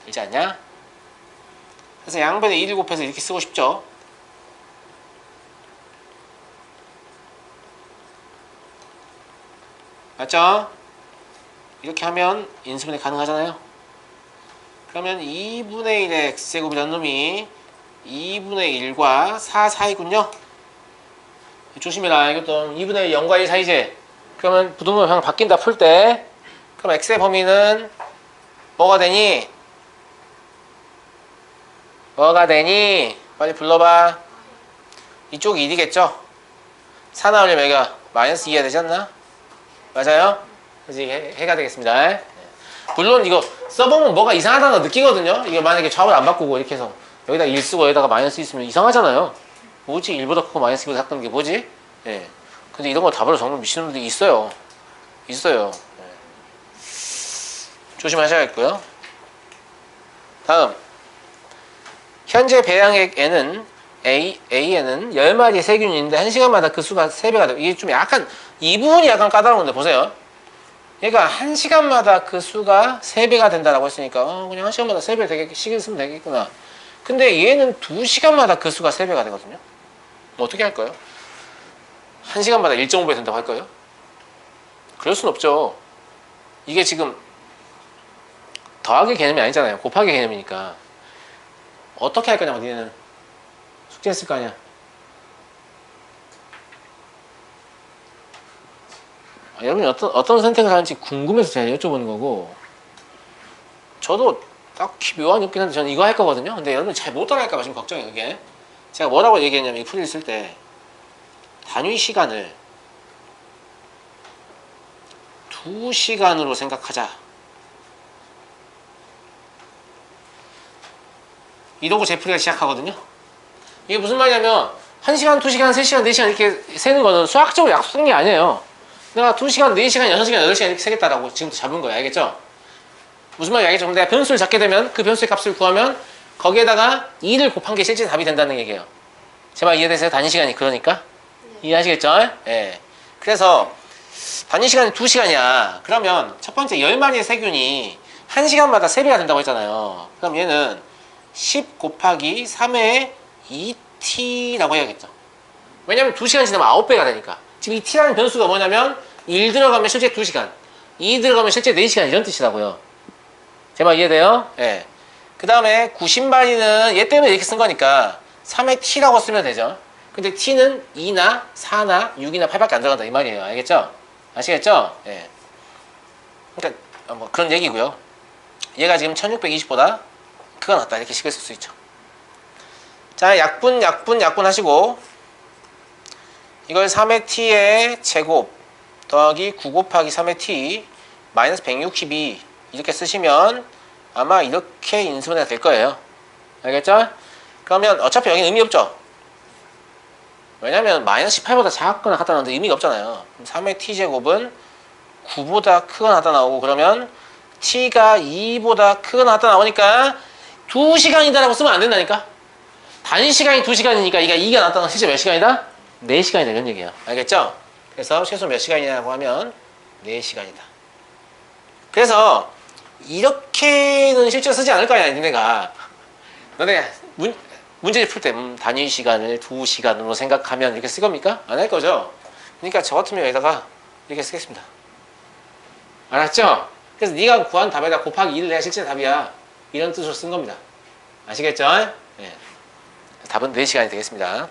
되지 않냐? 그래서 양변에 1을 곱해서 이렇게 쓰고 싶죠? 맞죠? 이렇게 하면 인수분해 가능하잖아요? 그러면 2분의 1의 x제곱이라는 놈이 2분의 1과 4 사이군요? 조심해라. 이것도 2분의 1 0과 1 사이지? 그러면 부등호 방향 바뀐다 풀 때 그럼 x의 범위는 뭐가 되니? 빨리 불러봐. 이쪽이 1이겠죠? 4 나오려면 여기가 마이너스 2해야 되지 않나? 맞아요? 그래서 이게 해가 되겠습니다. 네. 물론 이거 써보면 뭐가 이상하다는 거 느끼거든요. 이게 만약에 좌우를 안 바꾸고 이렇게 해서 여기다 1 쓰고 여기다가 마이너스 있으면 이상하잖아요. 뭐지? 1보다 크고 마이너스 2보다 작다는 게 뭐지? 예. 근데 이런 거 답으로 적는 미친놈들이 있어요. 네. 조심하셔야겠고요. 다음 현재 배양액 N은 A에는 10마리의 세균이 있는데 1시간마다 그 수가 3배가 돼요. 이게 좀 약간 이 부분이 약간 까다로운데 보세요. 얘가 1시간마다 그 수가 3배가 된다라고 했으니까 그냥 1시간마다 3배 되게 쓰면 되겠구나. 근데 얘는 2시간마다 그 수가 3배가 되거든요. 뭐 어떻게 할까요? 1시간마다 1.5배 된다고 할까요? 그럴 순 없죠. 이게 지금 더하기 개념이 아니잖아요. 곱하기 개념이니까. 어떻게 할 거냐고 니네는. 숙제했을 거 아니야. 여러분이 어떤 선택을 하는지 궁금해서 제가 여쭤보는 거고, 저도 딱히 묘한이 없긴 한데 저는 이거 할 거거든요. 근데 여러분이 잘 못 따라할까 봐 지금 걱정이에요. 이게 제가 뭐라고 얘기했냐면 이 풀이를 쓸 때 단위 시간을 2시간으로 생각하자 이러고 제 풀이가 시작하거든요. 이게 무슨 말이냐면 1시간, 2시간, 3시간, 4시간 이렇게 세는 거는 수학적으로 약속한 게 아니에요. 내가 2시간, 4시간, 6시간, 8시간 이렇게 세겠다라고 지금부터 잡은 거예요. 알겠죠? 무슨 말인지 알겠죠? 근데 내가 변수를 잡게 되면 그 변수의 값을 구하면 거기에다가 2를 곱한 게 실제 답이 된다는 얘기예요. 제 말 이해되세요? 단위 시간이 그러니까? 이해하시겠죠? 예. 그래서 단위 시간이 2시간이야. 그러면 첫 번째 10마리의 세균이 1시간마다 3배가 된다고 했잖아요. 그럼 얘는 10 곱하기 3의 2t라고 해야겠죠. 왜냐면 2시간 지나면 9배가 되니까. 지금 이 t라는 변수가 뭐냐면 1 들어가면 실제 2시간, 2 들어가면 실제 4시간 이런 뜻이라고요. 제 말 이해돼요? 예. 그 다음에 90마리는 얘 때문에 이렇게 쓴 거니까 3의 t라고 쓰면 되죠. 근데 t는 2나 4나 6이나 8밖에 안 들어간다 이 말이에요. 알겠죠? 아시겠죠? 예. 그러니까 뭐 그런 얘기고요. 얘가 지금 1620보다 크가 낫다 이렇게 식을 쓸 수 있죠. 자, 약분 하시고 이걸 3의 t의 제곱 더하기 9 곱하기 3의 t 마이너스 162 이렇게 쓰시면 아마 이렇게 인수분해가 될 거예요. 알겠죠? 그러면 어차피 여기는 의미 없죠? 왜냐면 마이너스 18보다 작거나 같다 나오는데 의미가 없잖아요. 3의 t제곱은 9보다 크거나 같다 나오고 그러면 t가 2보다 크거나 같다 나오니까 2시간이다라고 쓰면 안 된다니까? 단위 시간이 2시간이니까 이게 2가 나타나면 실제 몇 시간이다? 4시간이다 이런 얘기예요. 알겠죠? 그래서 최소 몇 시간이냐고 하면 4시간이다. 그래서 이렇게는 실제로 쓰지 않을 거 아니야 니네가. 너네 문제를 풀 때 단위 시간을 2시간으로 생각하면 이렇게 쓸 겁니까? 안 할 거죠? 그러니까 저 같으면 여기다가 이렇게 쓰겠습니다. 알았죠? 그래서 네가 구한 답에다 곱하기 2를 내야 실제 답이야. 이런 뜻으로 쓴 겁니다. 아시겠죠? 네. 답은 4시간이 되겠습니다.